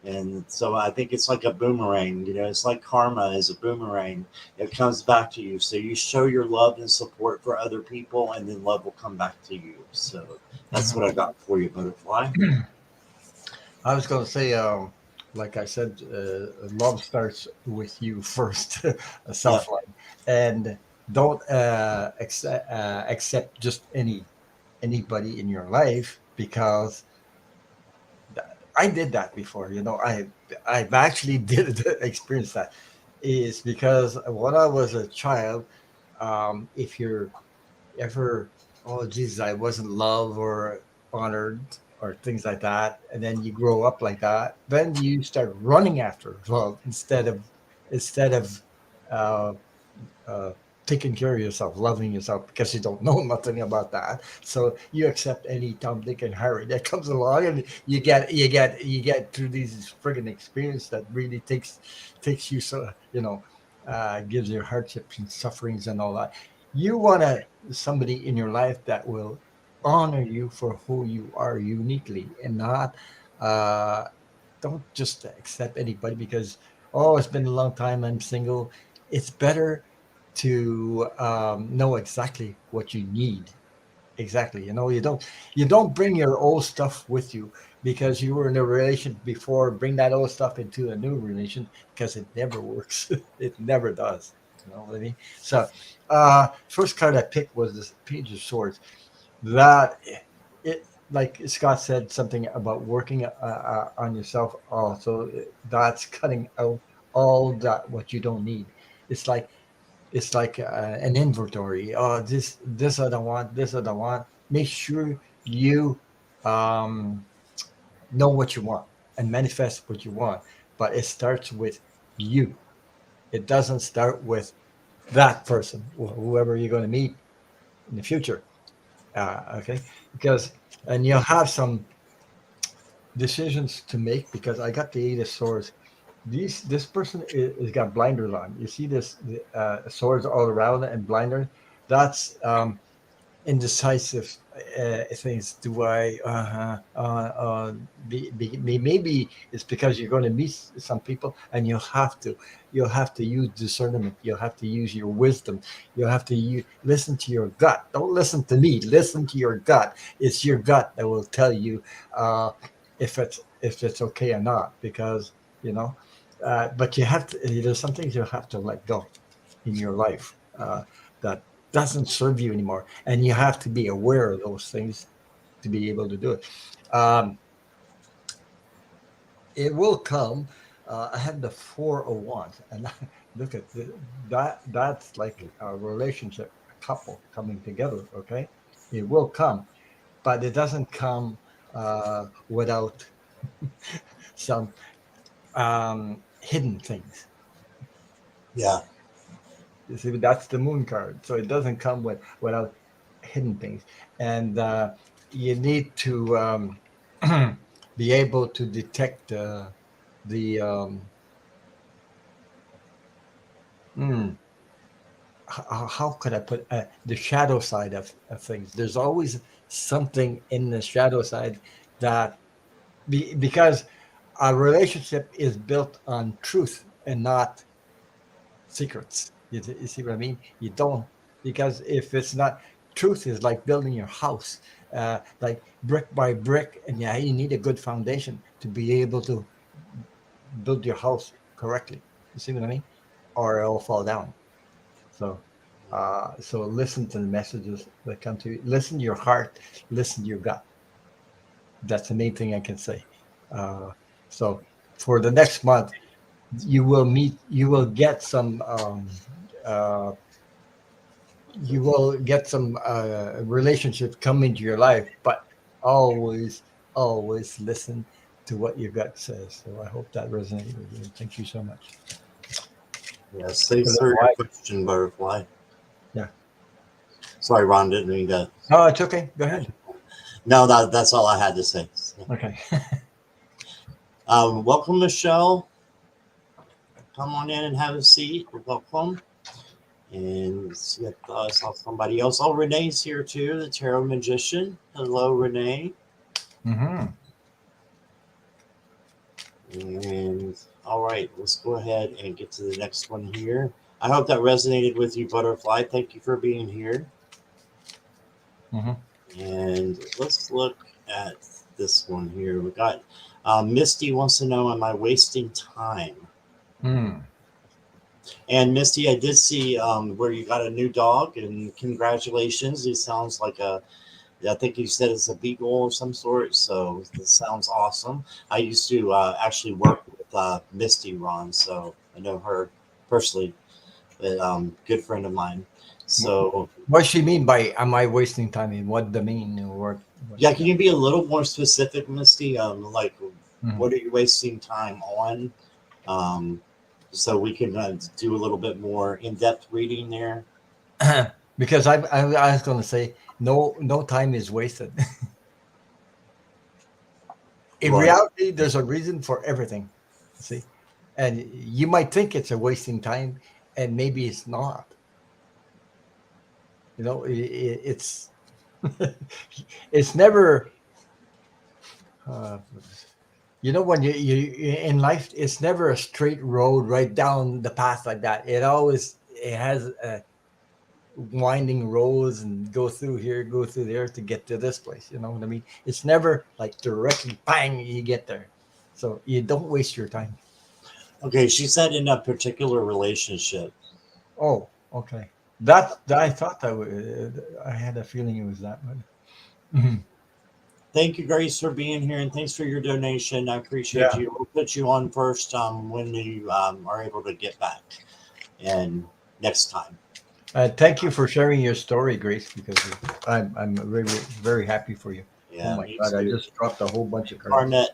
And so I think it's like a boomerang, it's like karma is a boomerang. It comes back to you. So you show your love and support for other people, and then love will come back to you. So that's what I got for you, Butterfly. I was going to say, like I said, love starts with you first, Yep. self love, and don't accept just anybody in your life because I did that before. You know, I've actually did experience that. is because when I was a child, if you're ever, oh Jesus, I wasn't loved or honored or things like that, and then you grow up like that, then you start running after love instead of uh, uh, taking care of yourself, loving yourself, because you don't know nothing about that. So you accept any Tom, Dick, and Harry that comes along, and you get through these friggin' experience that really takes you, so gives you hardships and sufferings and all that. You want somebody in your life that will honor you for who you are uniquely, and not uh, don't just accept anybody because, oh, it's been a long time, I'm single. It's better to know exactly what you need. Exactly. You don't bring your old stuff with you because you were in a relation before. Bring that old stuff into a new relation because it never works. It never does. You know what I mean? So, first card I picked was this Page of Swords. That it, like Scott said, something about working on yourself. Also, that's cutting out all that what you don't need. It's like an inventory. Oh, this I don't want. This I don't want. Make sure you um, know what you want and manifest what you want. But it starts with you. It doesn't start with that person, whoever you're going to meet in the future. Okay, because and you'll have some decisions to make because I got the Eight of Swords. This person is got blinders on. You see this swords all around and blinders. That's indecisive things. Do I? Maybe it's because you're going to meet some people, and you'll have to use discernment. You'll have to use your wisdom. You'll have to listen to your gut. Don't listen to me. Listen to your gut. It's your gut that will tell you uh, if it's okay or not. Because you know, but you have to. There's some things you have to let go in your life that doesn't serve you anymore, and you have to be aware of those things to be able to do it. Um, it will come. I have the 401, and look at that. That's like a relationship, a couple coming together. Okay, it will come, but it doesn't come without some hidden things. Yeah. You see, that's the moon card, so it doesn't come without hidden things, and you need to be able to detect the hmm, how could I put the shadow side of things. There's always something in the shadow side that because a relationship is built on truth and not secrets. You see what I mean? You don't, because if it's not, truth is like building your house, like brick by brick, and yeah, you need a good foundation to be able to build your house correctly. You see what I mean? Or it'll fall down. So, so listen to the messages that come to you. Listen to your heart. Listen to your gut. That's the main thing I can say. Uh, so, for the next month, you will get some uh, relationships come into your life, but always, always listen to what your gut says. So I hope that resonated with you. Thank you so much. Yes. Take a Thanks little for your while. question, Butterfly. Yeah. Sorry, Ron, didn't mean to. Oh, it's okay. Go ahead. No, that's all I had to say. So, Okay. welcome, Michelle. Come on in and have a seat. Welcome. And let's see if I saw somebody else. Oh, Renee's here too, the tarot magician. Hello, Renee. hmm And all right, let's go ahead and get to the next one here. I hope that resonated with you, Butterfly. Thank you for being here. hmm And let's look at this one here. We got Misty wants to know, am I wasting time? Mm. And Misty, I did see where you got a new dog, and congratulations. He sounds like I think you said it's a beagle of some sort. So this sounds awesome. I used to actually work with Misty, Ron, so I know her. personally, but good friend of mine. So What she mean by am I wasting time? In what domain or what? yeah, can you be a little more specific, Misty? Like, Mhm. what are you wasting time on? Um, so we can do a little bit more in-depth reading there. Because I was going to say no time is wasted. In Right. reality, there's a reason for everything. See, and you might think it's a wasting time, and maybe it's not. It's it's never. Uh, when you in life, it's never a straight road right down the path like that. It has winding roads and go through here, go through there to get to this place. You know what I mean? It's never like directly bang you get there. So you don't waste your time. Okay, she said in a particular relationship. Oh, okay. That I thought I had a feeling it was that one. Mhm. Thank you, Grace, for being here, and thanks for your donation. I appreciate Yeah. you. We'll put you on first when you are able to get back, and next time. Thank you for sharing your story, Grace, because I'm very very happy for you. Oh Yeah, my me God, I too. just dropped a whole bunch of cards. Barnett,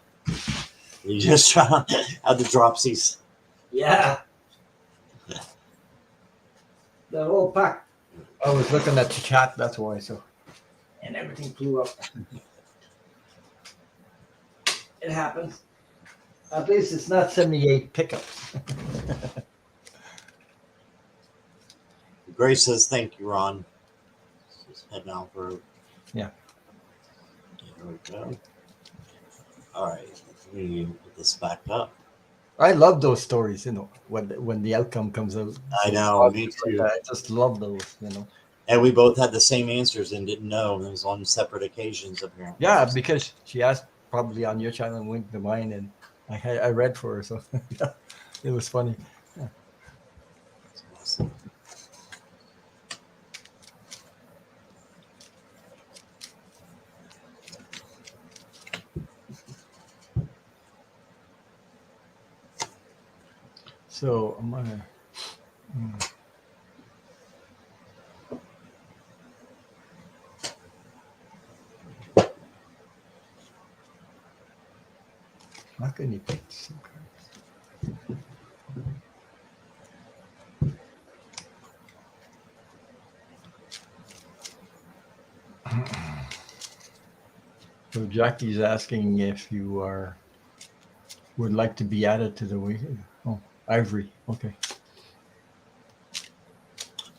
you just have the dropsies. Yeah, the whole pack. I was looking at the chat, that's why. So and everything flew up. It happens. At least it's not 78 pickups. Grace says, "Thank you, Ron." Just heading out for. Yeah. There we go. All right, let me put this back up. I love those stories, when the outcome comes out I so know, me positive like too. that. I just love those. And we both had the same answers and didn't know. It was on separate occasions, apparently. Yeah, because she asked probably on your channel and went to mine, and I read for her, so yeah, it was funny. Yeah. Awesome. So I'm gonna. How can you pick some cards? So Jackie's asking if you would like to be added to the way. Oh, Ivory. Okay.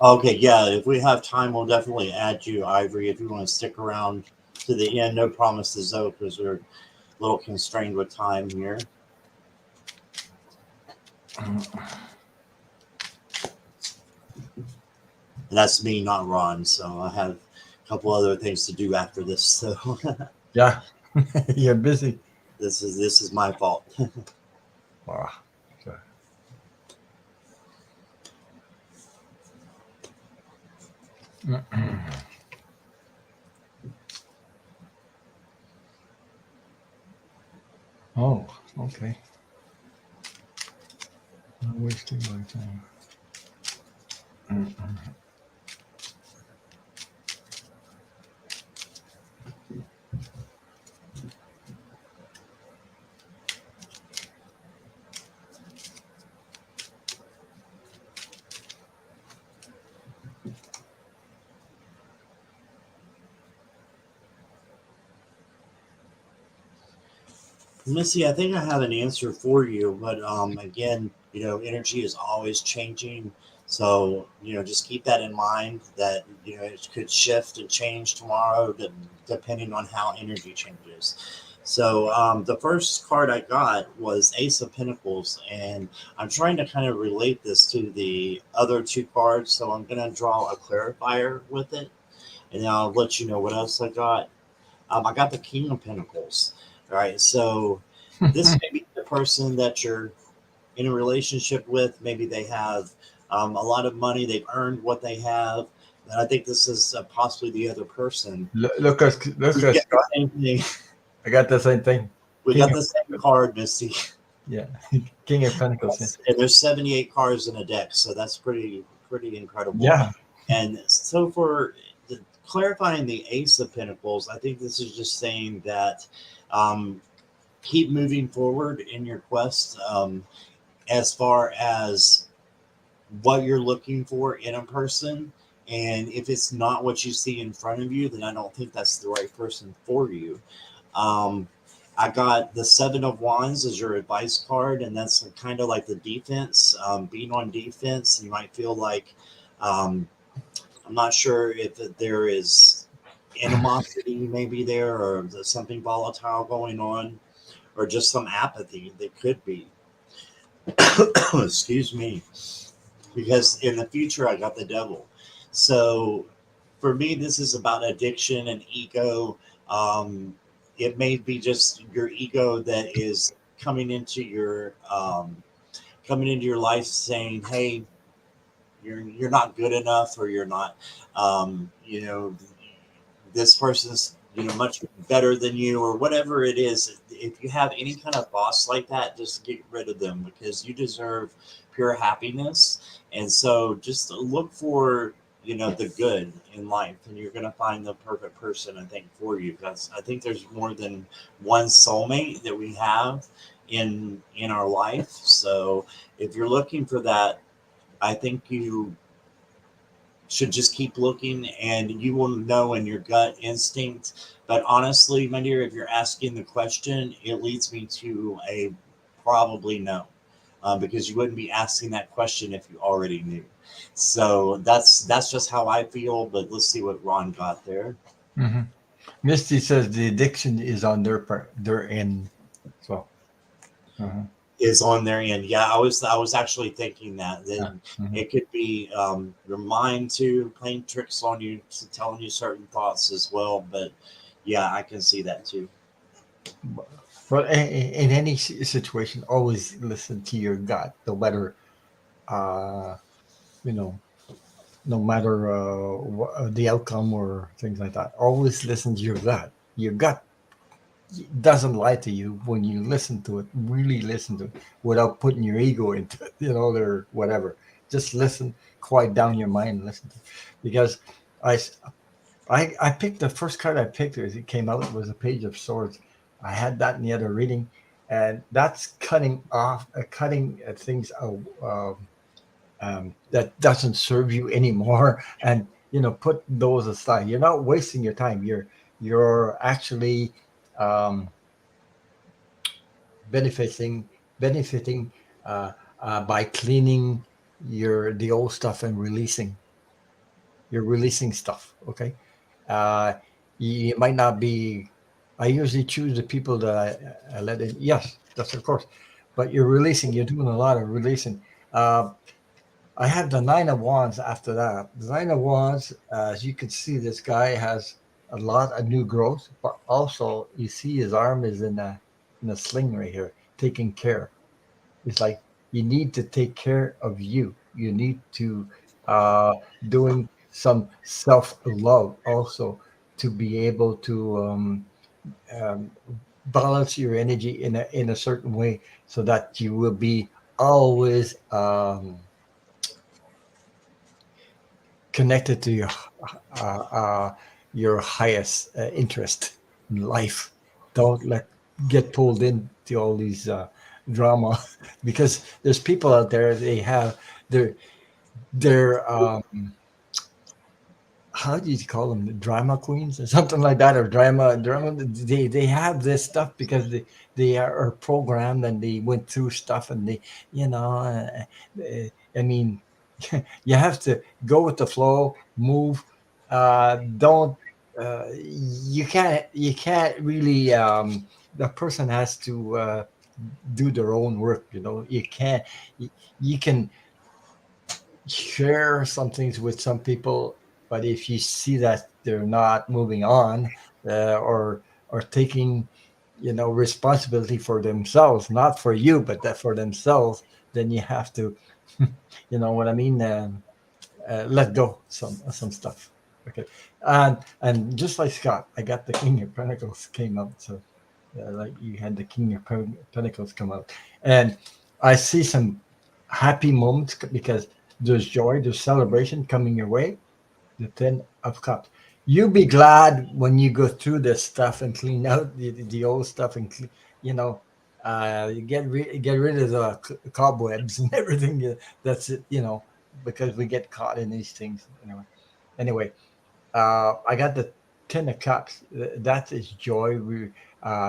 Okay, yeah, if we have time, we'll definitely add you, Ivory, if you want to stick around to the end. No promises, though, because we're a little constrained with time here. And that's me, not Ron. So I have a couple other things to do after this. So Yeah, you're busy. this is my fault. Wow. Okay. Oh, okay. Not wasting my time. Missy, I think I have an answer for you, but again, energy is always changing. So, just keep that in mind that, it could shift and change tomorrow depending on how energy changes. So, the first card I got was Ace of Pentacles, and I'm trying to kind of relate this to the other two cards. So, I'm going to draw a clarifier with it, and then I'll let you know what else I got. I got the King of Pentacles. All right. So this may be the person that you're in a relationship with. Maybe they have a lot of money. They've earned what they have. And I think this is possibly the other person. Look, We get the Scott. same thing. I got the same thing. We King got of the same card, Misty. Yeah. King of Pentacles. Yeah. Yes. And there's 78 cards in a deck, so that's pretty incredible. Yeah. And so for clarifying the Ace of Pentacles, I think this is just saying that um, keep moving forward in your quest as far as what you're looking for in a person. And if it's not what you see in front of you, then I don't think that's the right person for you. Um, I got the Seven of Wands as your advice card, and that's kind of like the defense. Being on defense, you might feel like um, I'm not sure if there is animosity maybe there, or there's something volatile going on, or just some apathy. That could be. Excuse me, because in the future I got the devil. So for me, this is about addiction and ego. Um, it may be just your ego that is coming into your life saying, "Hey, you're not good enough, or you're not, you know, this person's much better than you," or whatever it is. If you have any kind of thoughts like that, just get rid of them, because you deserve pure happiness. And so just look for the good in life, and you're going to find the perfect person, I think, for you, because I think there's more than one soulmate that we have in our life. So if you're looking for that, I think you should just keep looking, and you will know in your gut instinct. But honestly, my dear, if you're asking the question, it leads me to a probably no, because you wouldn't be asking that question if you already knew. So that's just how I feel. But let's see what Ron got there. Hmm. Misty says the addiction is on their part, their end. So, uh-huh. Is on their end. Yeah, I was actually thinking that. Yeah. Then Mhm. it could be your mind too playing tricks on you, telling you certain thoughts as well. But yeah, I can see that too. But in any situation, always listen to your gut, no matter, uh, you know, no matter the outcome or things like that. Always listen to your gut. Your gut doesn't lie to you when you listen to it. Really listen to it without putting your ego into it, or whatever. Just listen, quiet down your mind, and listen to it. Because I, s- I picked the first card I picked as it came out was a Page of Swords. I had that in the other reading, and that's cutting things out. That doesn't serve you anymore, and put those aside. You're not wasting your time. You're actually um, benefiting benefiting uh, by cleaning the old stuff and releasing. You're releasing stuff. Okay. uh, you might not be. I usually choose the people that I let in. Yes, that's of course, but you're releasing. You're doing a lot of releasing. uh, I have the Nine of Wands after that. The Nine of Wands, as you can see, this guy has a lot of new growth, but also you see his arm is in a sling right here, taking care. It's like you need to take care of you. You need to uh, doing some self love also to be able to um, balance your energy in a certain way so that you will be always connected to uh, uh, your highest interest in life. Don't get pulled into all these drama because there's people out there. They have their how do you call them, the drama queens or something like that, or drama. They have this stuff because they are programmed and they went through stuff, and they you know I mean, you have to go with the flow, move. Don't you can't really the person has to do their own work. You can't you can share some things with some people, but if you see that they're not moving on, or taking responsibility for themselves, not for you, but that for themselves, then you have to, you know what I mean, let go some stuff. Okay. And just like Scott, I got the King of Pentacles came up. So like you had the King of Pentacles come out, and I see some happy moments because there's joy, there's celebration coming your way. The Ten of Cups. You be glad when you go through this stuff and clean out the old stuff and you know, you get rid of the cobwebs and everything. That's it, you know, because we get caught in these things. Anyway, I got the Ten of Cups. That is joy. We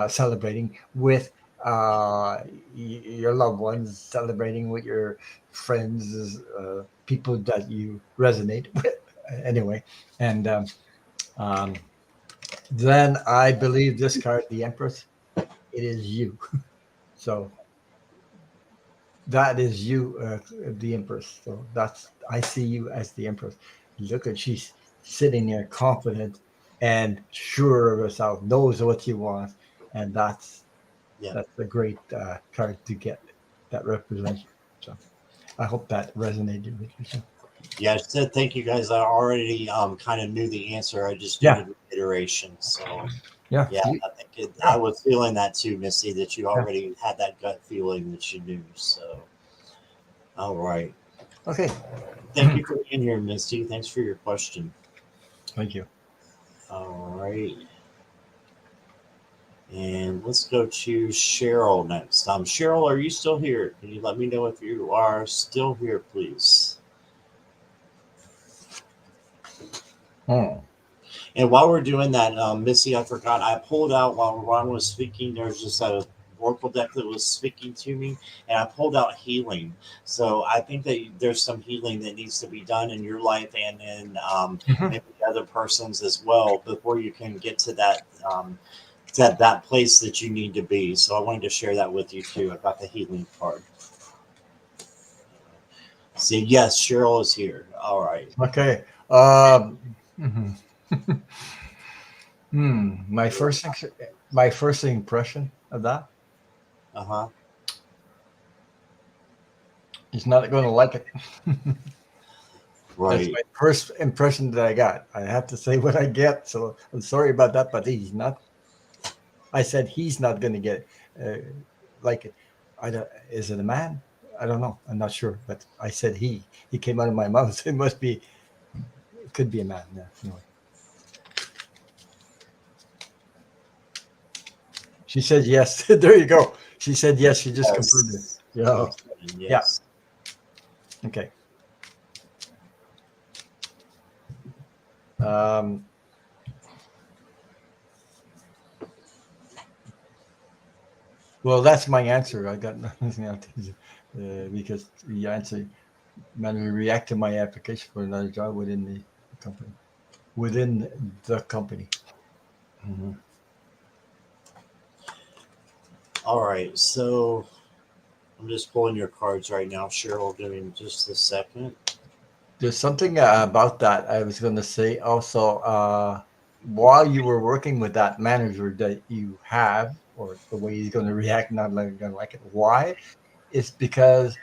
celebrating with your loved ones, celebrating with your friends, people that you resonate with. Anyway, and um, then I believe this card, the Empress, it is you. So that is you, the Empress. So that's I see you as the Empress. Look at she's sitting there confident and sure of herself, knows what you want, and Yeah. that's a great card to get that represents you. So I hope that resonated with you. So, Yeah, I said thank you guys. I already kind of knew the answer. I just yeah, needed reiteration. So yeah, yeah, I think I yeah, was feeling that too, Missy, that you yeah. already had that gut feeling that you knew. So all right. Okay, Thank you for being here, Misty. Thanks for your question. thank you. All right. And let's go to Cheryl next. Cheryl, are you still here? Can you let me know if you are still here, please? Hmm. And while we're doing that, Missy, I forgot I pulled out while Ron was speaking. There's just a Oracle deck that was speaking to me, and I pulled out healing. So I think that there's some healing that needs to be done in your life and in Mhm. maybe other persons as well before you can get to that place that you need to be. So I wanted to share that with you too. I got the healing card. See, yes, Cheryl is here. All right. Okay. Mhm. My my first impression of that Uh huh. is not going to like it. That's Right. my first impression that I got. I have to say what I get, so I'm sorry about that, but he's not. I said he's not going to get like it. I don't. Is it a man? I don't know. I'm not sure, but I said he. He came out of my mouth. It must be. It could be a man. Yeah. Anyway, she said yes. There you go. She said yes. She just confirmed it. Yes. Yeah. Okay. Yeah. Yes. Okay. Um, well, that's my answer. I got nothing else because the answer man will react to my application for another job within the company. Within the company. Mhm. All right. So I'm just pulling your cards right now, Cheryl. Give me just a second. There's something about that I was going to say also. While you were working with that manager that you have, or the way he's going to react, not like going to like it. Why? It's because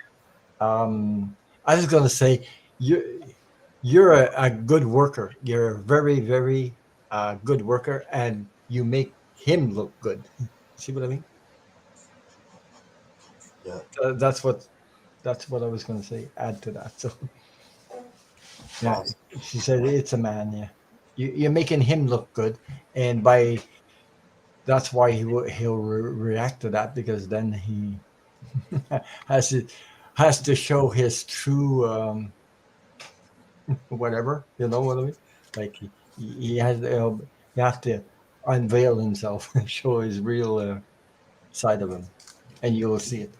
I was going to say you're a good worker. You're a very very good worker, and you make him look good. See what I mean? Yeah. That's what I was going to say. Add to that. So yeah, Awesome. she said it's a man. Yeah, you're making him look good, and by that's why he'll react to that because then he has to has to show his true whatever, you know what I mean? Like he has he have to unveil himself and show his real side of him, and you'll see it.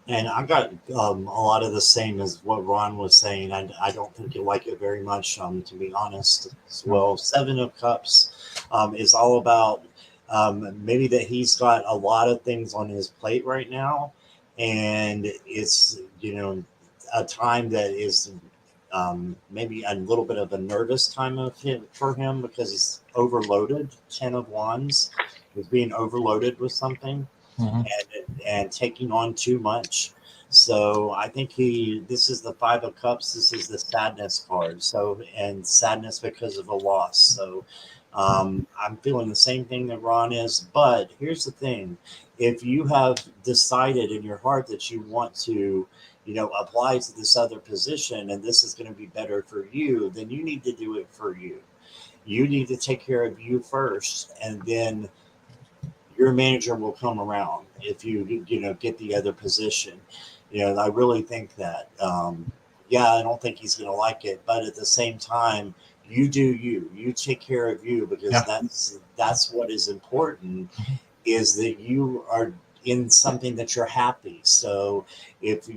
And I got a lot of the same as what Ron was saying. I don't think you'll like it very much, to be honest, as No. well. Seven of Cups is all about maybe that he's got a lot of things on his plate right now. And it's, a time that is maybe a little bit of a nervous time for him because he's overloaded. 10 of Wands is being overloaded with something Hmm. and taking on too much. So I think this is the 5 of Cups. This is the sadness card. So, and sadness because of a loss. So I'm feeling the same thing that Ron is. But here's the thing: if you have decided in your heart that you want to, apply to this other position and this is going to be better for you, then you need to do it for you. You need to take care of you first, and then your manager will come around if you get the other position. I really think that. Yeah, I don't think he's going to like it, but at the same time, you do you. You take care of you because Yeah. that's what is important. Is that you are in something that you're happy. So if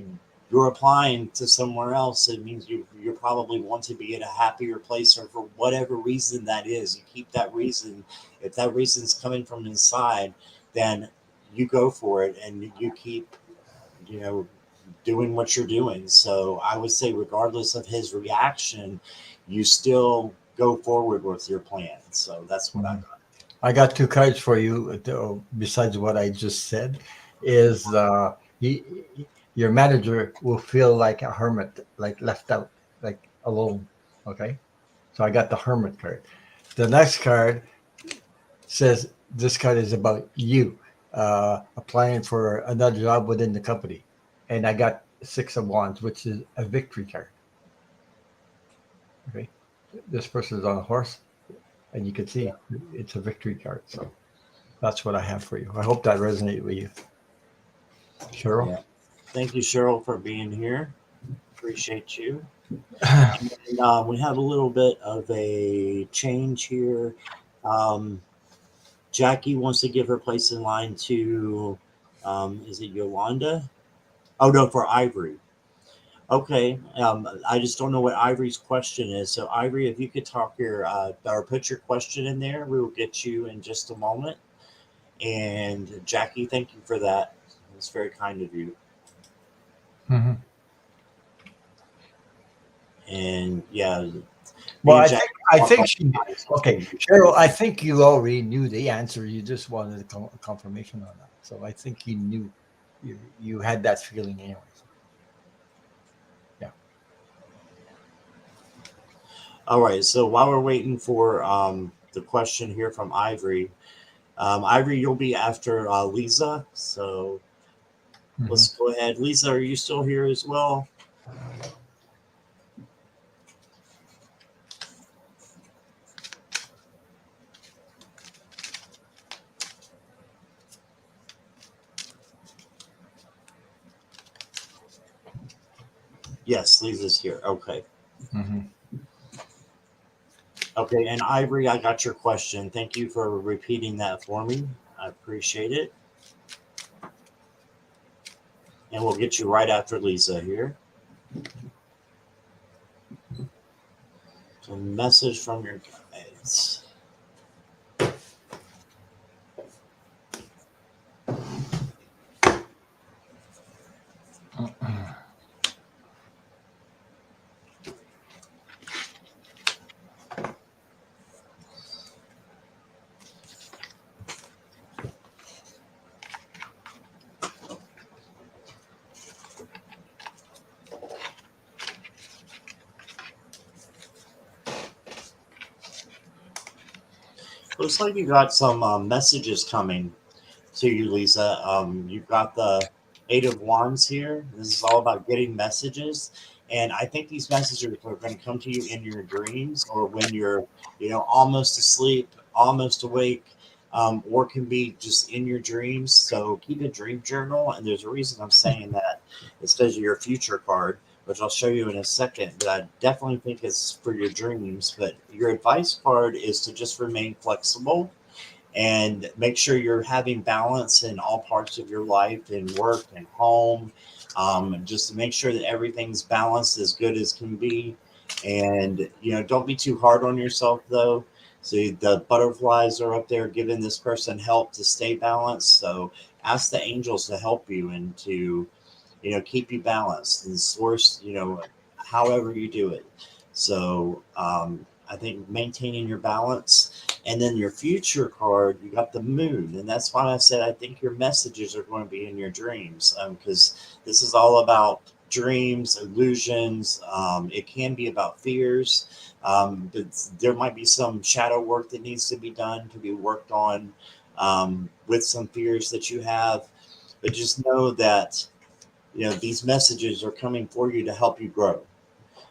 you're applying to somewhere else, it means you probably want to be in a happier place, or for whatever reason that is. You keep that reason. If that reason is coming from inside, then you go for it and you keep, you know, doing what you're doing. So I would say, regardless of his reaction, you still go forward with your plan. So that's what I Mhm. got. I got two cards for you. Besides what I just said, is your manager will feel like a hermit, like left out, like alone. Okay, so I got the hermit card. The next card says this card is about you applying for another job within the company, and I got Six of Wands, which is a victory card. Okay, this person is on a horse, and you can see it's a victory card. So that's what I have for you. I hope that resonated with you, Cheryl. Yeah. Thank you, Cheryl, for being here. Appreciate you. And we have a little bit of a change here. Um, Jackie wants to give her place in line to, is it Yolanda? Oh, no, for Ivory. Okay. I just don't know what Ivory's question is. So, Ivory, if you could talk your, or put your question in there, we will get you in just a moment. And Jackie, thank you for that. It's very kind of you. Mhm. And yeah, Well, me and I Jackie think I talk think all she the time. So okay, Cheryl. I think you already knew the answer. You just wanted a confirmation on that. So I think you knew you had that feeling anyway. So yeah. all right. So while we're waiting for the question here from Ivory, Ivory, you'll be after Lisa. So Mhm. let's go ahead. Lisa, are you still here as well? Yes, Lisa's here. Okay. Mhm. Okay. And Ivory, I got your question. Thank you for repeating that for me. I appreciate it. And we'll get you right after Lisa here. So, message from your guides. Looks like you got some messages coming to you, Lisa. You've got the Eight of Wands here. This is all about getting messages. And I think these messages are going to come to you in your dreams, or when you're, almost asleep, almost awake, or can be just in your dreams. So keep a dream journal. And there's a reason I'm saying that. It's because of your future card, which I'll show you in a second. But I definitely think it's for your dreams. But your advice card is to just remain flexible and make sure you're having balance in all parts of your life, in work and home. Just to make sure that everything's balanced as good as can be. And, don't be too hard on yourself, though. See, the butterflies are up there giving this person help to stay balanced. So ask the angels to help you and to, keep you balanced and source, however you do it. So I think maintaining your balance. And then your future card, you got the moon. And that's why I said I think your messages are going to be in your dreams, because this is all about dreams, illusions. It can be about fears. But there might be some shadow work that needs to be done, to be worked on, with some fears that you have. But just know that these messages are coming for you to help you grow.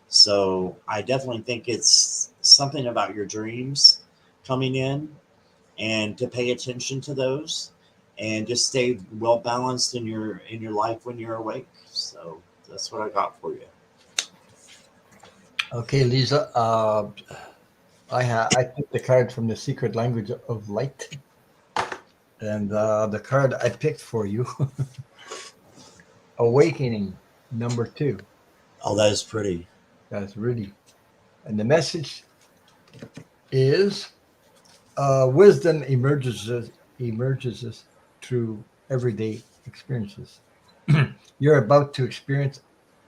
So I definitely think it's something about your dreams coming in, and to pay attention to those, and just stay well balanced in your life when you're awake. So that's what I got for you. Okay, Lisa. I took the card from the secret language of light, and the card I picked for you, Awakening number 2. Oh, that is pretty. That's really, and the message is wisdom emerges through everyday experiences. You're about to experience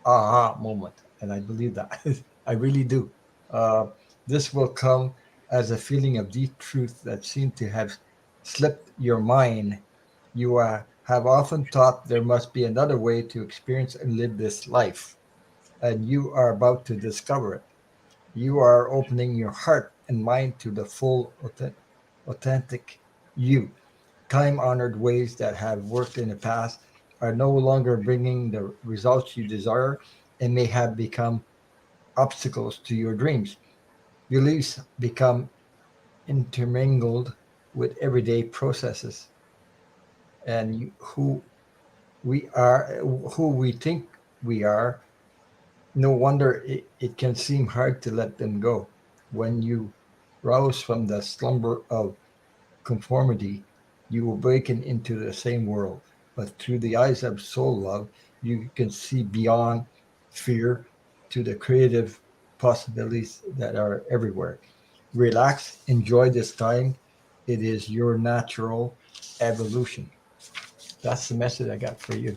aha moment, and I believe that. I really do. Uh, this will come as a feeling of deep truth that seemed to have slipped your mind. You have often thought there must be another way to experience and live this life, and you are about to discover it. You are opening your heart and mind to the full, authentic you. Time honored ways that have worked in the past are no longer bringing the results you desire and may have become obstacles to your dreams. Beliefs become intermingled with everyday processes, and we are, who we think we are. No wonder it can seem hard to let them go. When you rouse from the slumber of conformity, you awaken into the same world. But through the eyes of soul love, you can see beyond fear to the creative possibilities that are everywhere. Relax, enjoy this time. It is your natural evolution. That's the message I got for you.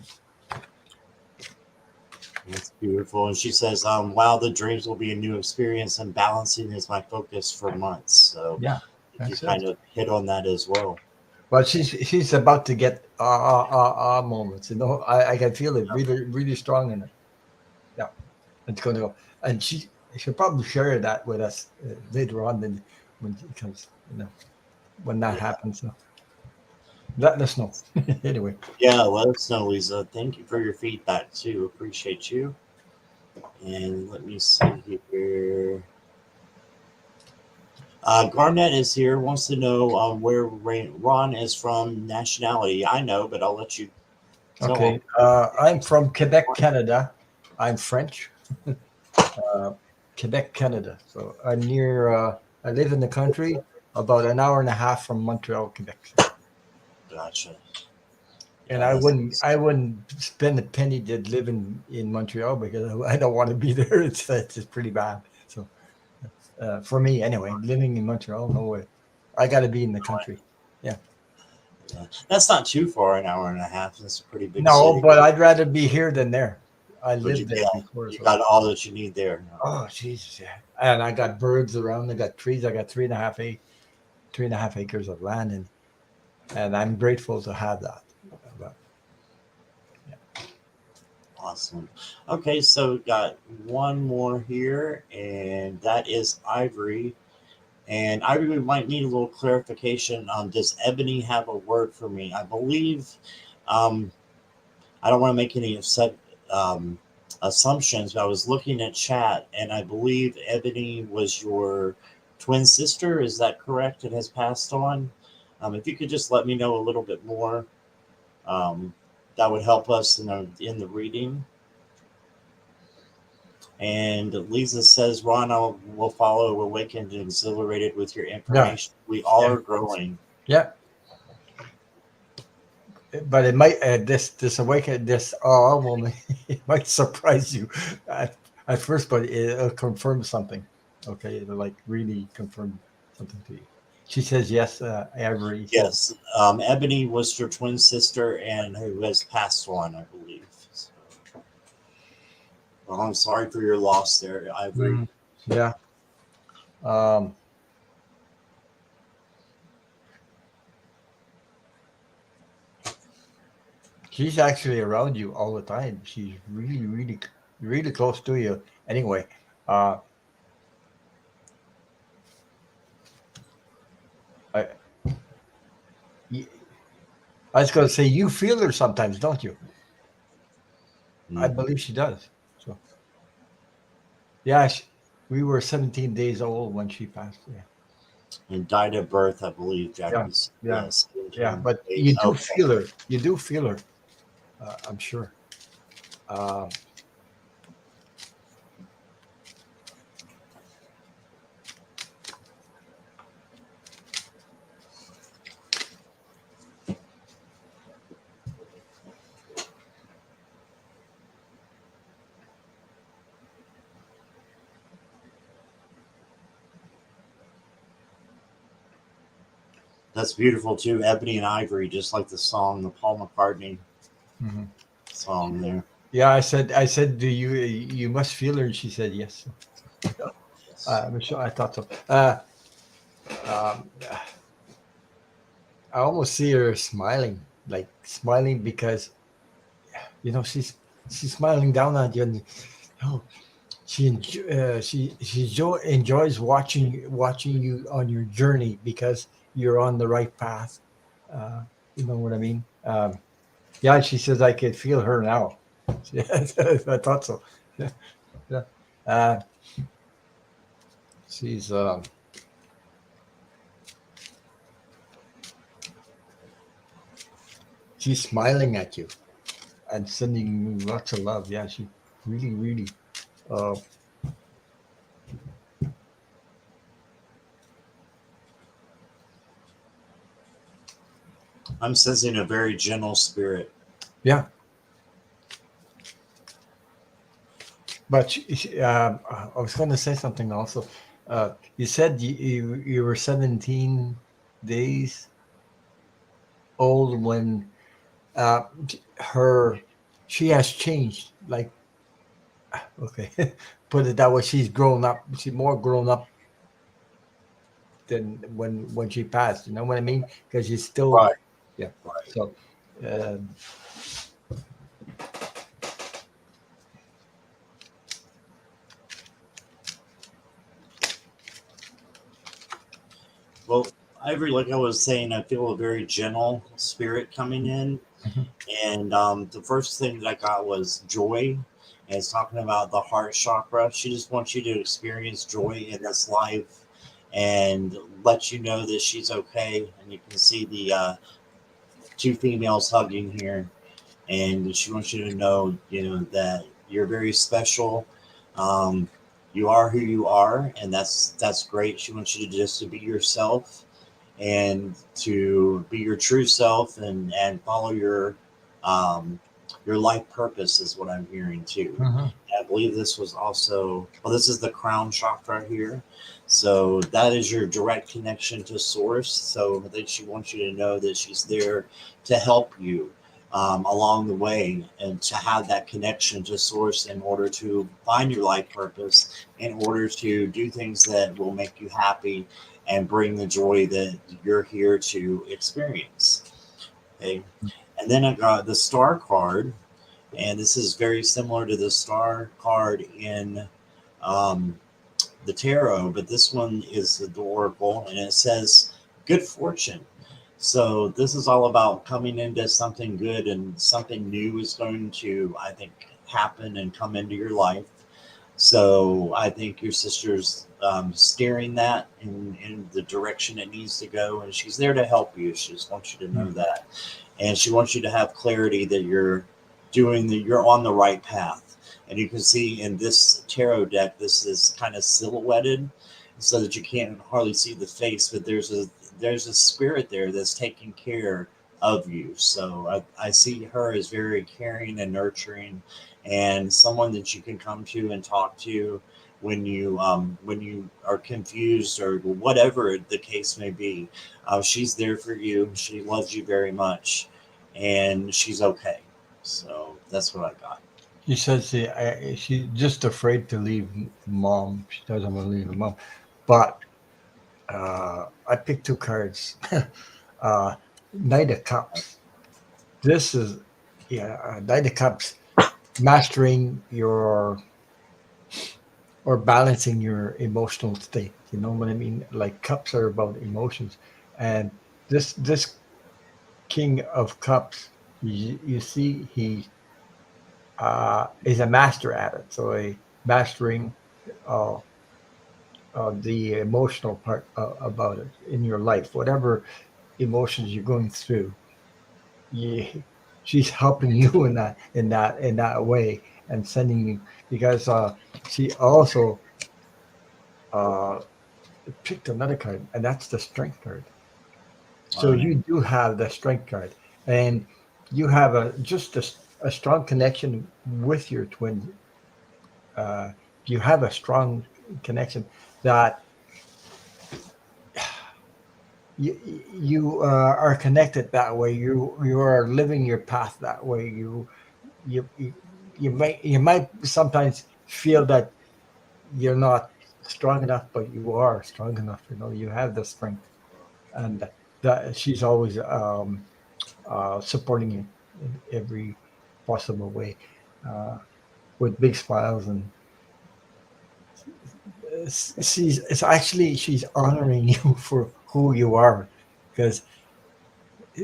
That's beautiful. And she says, wow, the dreams will be a new experience, and balancing is my focus for months. So Yeah, you that's kind it. of hit on that as well. But she's about to get moments. I can feel it really really strong in her. Yeah, it's going to go, and she'll probably share that with us later on. Then when it comes, when that Yeah. happens, so let us know. Anyway, Yeah, let us know, Lisa. Thank you for your feedback too. Appreciate you. And let me see here. Garnett is here. Wants to know where Ron is from, nationality. I know, but I'll let you tell okay. him. I'm from Quebec, Canada. I'm French. Uh, Quebec, Canada. So I'm near. I live in the country, about an hour and a half from Montreal, Quebec. Gotcha. And Yeah, that's I wouldn't spend a penny to live in Montreal because I don't want to be there. It's pretty bad. So for me anyway, living in Montreal, no way. I got to be in the country. Yeah. yeah. That's not too far, an hour and a half. That's a pretty big No, city. but I'd rather be here than there. I But lived yeah, there before, you so got all that you need there. oh Jesus, yeah. And I got birds around. I got trees. I got 3.5 acres of land, and I'm grateful to have that. But yeah. Awesome. Okay, so we got one more here, and that is Ivory. And Ivory, we might need a little clarification on, does Ebony have a word for me? I believe, um, I don't want to make any um, assumptions, but I was looking at chat, and I believe Ebony was your twin sister. Is that correct? It has passed on. If you could just let me know a little bit more, um, that would help us in the reading. And Lisa says, Ron, I will follow, awakened and exhilarated with your Yeah. information. We all Yeah. are growing. Yeah. But it might this awaken this moment it might surprise you at first, but it'll confirm something. Okay, it'll like really confirm something to you. She says yes, Avery. So Yes, Ebony was your twin sister, and who has passed on, I believe. So, well, I'm sorry for your loss there, Ivory. mhm, yeah. Um, she's actually around you all the time. She's really, really, really close to you. Anyway, uh, I, y- I was going to say you feel her sometimes, don't you? I Mhm. believe she does. So yeah, we were 17 days old when she passed. Yeah, And died at birth, I believe, yeah, Jackie's. yeah, Yes, yeah. 17 But you days. do Okay. feel her. You do feel her. I'm sure. Uh, That's beautiful too. Ebony and Ivory, just like the song, the Paul McCartney mhm. song there. Yeah, I said, do you must feel her? And she said yes. Yes. I'm sure I thought so. Um, I almost see her smiling, like smiling because she's smiling down at you, and oh, enjoys watching you on your journey because you're on the right path. Uh, you know what I mean? Yeah, she says I can feel her now. Yes, I thought so. Yeah, yeah. Uh, she's she's smiling at you and sending you lots of love. Yeah, she really, really. Uh, I'm sensing a very gentle spirit. yeah, but I was going to say something also. You said you were 17 days old when uh, her she has changed. Like okay, put it that way. She's grown up. She's more grown up than when she passed. You know what I mean? Because she's still Right. yeah. Right. So um, Well, Ivory, like I was saying, I feel a very gentle spirit coming in. mhm. And the first thing that I got was joy. And it's talking about the heart chakra. She just wants you to experience joy in this life and let you know that she's okay. And you can see the two females hugging here. And she wants you to know, that you're very special. Um, you are who you are, and that's great. She wants you to just to be yourself and to be your true self and follow your life purpose is what I'm hearing too. Mhm. I believe this was also well, this is the crown chakra here. So that is your direct connection to source. So I think she wants you to know that she's there to help you along the way and to have that connection to source in order to find your life purpose, in order to do things that will make you happy and bring the joy that you're here to experience. Okay. And then I got the star card, and this is very similar to the star card in um, the tarot, but this one is the oracle, and it says good fortune. So this is all about coming into something good, and something new is going to, I think, happen and come into your life. So I think your sister's steering that in the direction it needs to go, and she's there to help you. She just wants you to know Mhm. that, and she wants you to have clarity that you're on the right path. And you can see in this tarot deck, this is kind of silhouetted, so that you can't hardly see the face, but there's a spirit there that's taking care of you. So I see her as very caring and nurturing and someone that you can come to and talk to when you are confused or whatever the case may be. She's there for you. She loves you very much, and she's okay. So that's what I got. She says she's just afraid to leave mom. She doesn't want to leave her mom. But I picked two cards. uh, Knight of Cups. This is. Knight of Cups, mastering your or balancing your emotional state. You know what I mean? Like cups are about emotions, and this King of Cups, you see, he is a master at it. So a mastering uh, the emotional part about it in your life, whatever emotions you're going through. Yeah, she's helping you in that way and sending you because she also uh, picked another card, and that's the strength card. So Right. you do have the strength card, and you have a strong connection with your twin. Uh, you have a strong connection that you are connected that way. You are living your path that way. You you you might sometimes feel that you're not strong enough, but you are strong enough. You know, you have the strength, and that she's always supporting you in every possible way, uh, with big smiles, and she's honoring you for who you are, because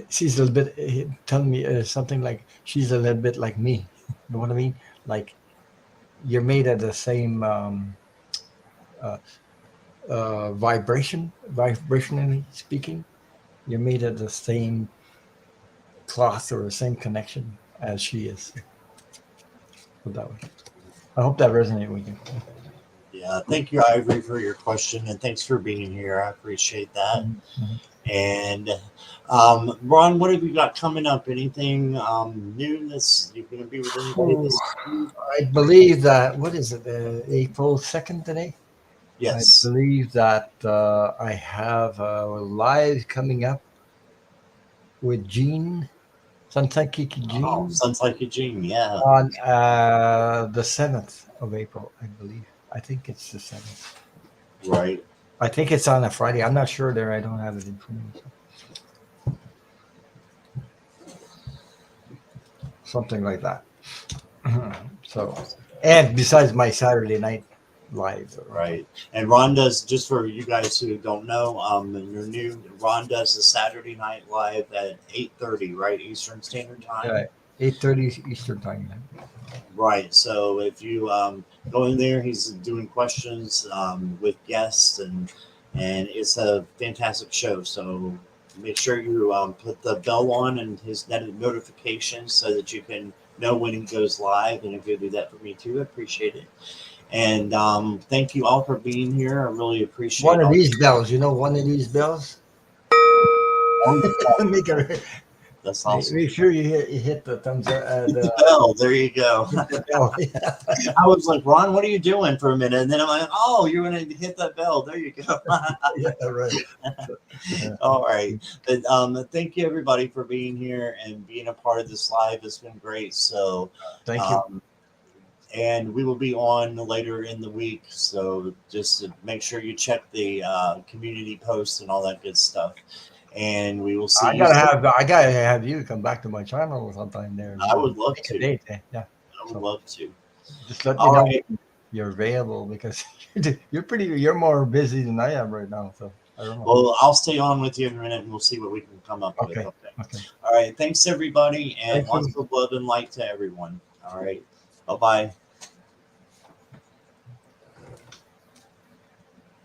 she's a little bit telling me something like she's a little bit like me. You know what I mean? Like you're made of the same uh, vibrationally speaking. You're made of the same cloth or the same connection as she is. Put that way. I hope that resonated with you. Yeah. Thank you, Ivory, for your question, and thanks for being here. I appreciate that. Mhm, mhm. And Ron, what have you got coming up? Anything new that's you're going to be with anybody Phew, this week? I believe that, what is it, April 2nd today? I Yes. believe that I have a live coming up with Gene, Sunset Kiki Oh, Gene, sounds like Eugene. Yeah. on the 7th of April, I believe. I think it's the 7th. Right. I think it's on a Friday. I'm not sure there. I don't have it in front of me. Something like that. So, and besides my Saturday night live. Right. And Ron does, just for you guys who don't know, and you're new, Ron does the Saturday Night Live at 8:30, right? Eastern Standard Time. 8:30 Eastern time. Right. So if you go in there, he's doing questions with guests, and it's a fantastic show. So make sure you put the bell on and his notifications so that you can know when he goes live. And if you do that for me too, I appreciate it. And thank you all for being here. I really One appreciate of all. these bells, one of these bells. Oh, make a, that's awesome. make sure you hit the thumbs up. Hit the bell. There you go. Hit the bell. Yeah, I was like, Ron, what are you doing for a minute? And then I'm like, oh, you're going to hit that bell. There you go. yeah, right. Yeah. All right. But thank you, everybody, for being here and being a part of this live. It's been great. So, Thank you. um, and we will be on later in the week. So just to make sure you check the community posts and all that good stuff. And we will see you. I gotta have you come back to my channel sometime there. I would love Make a to. date. Yeah. I would So love to. just let me All know right. when you're available because you're more busy than I am right now. So I don't know. Well, I'll stay on with you in a minute and we'll see what we can come up with. Okay. Okay. Okay. All right. Thanks, everybody. And Thank lots you. of love and light to everyone. All right. Bye bye.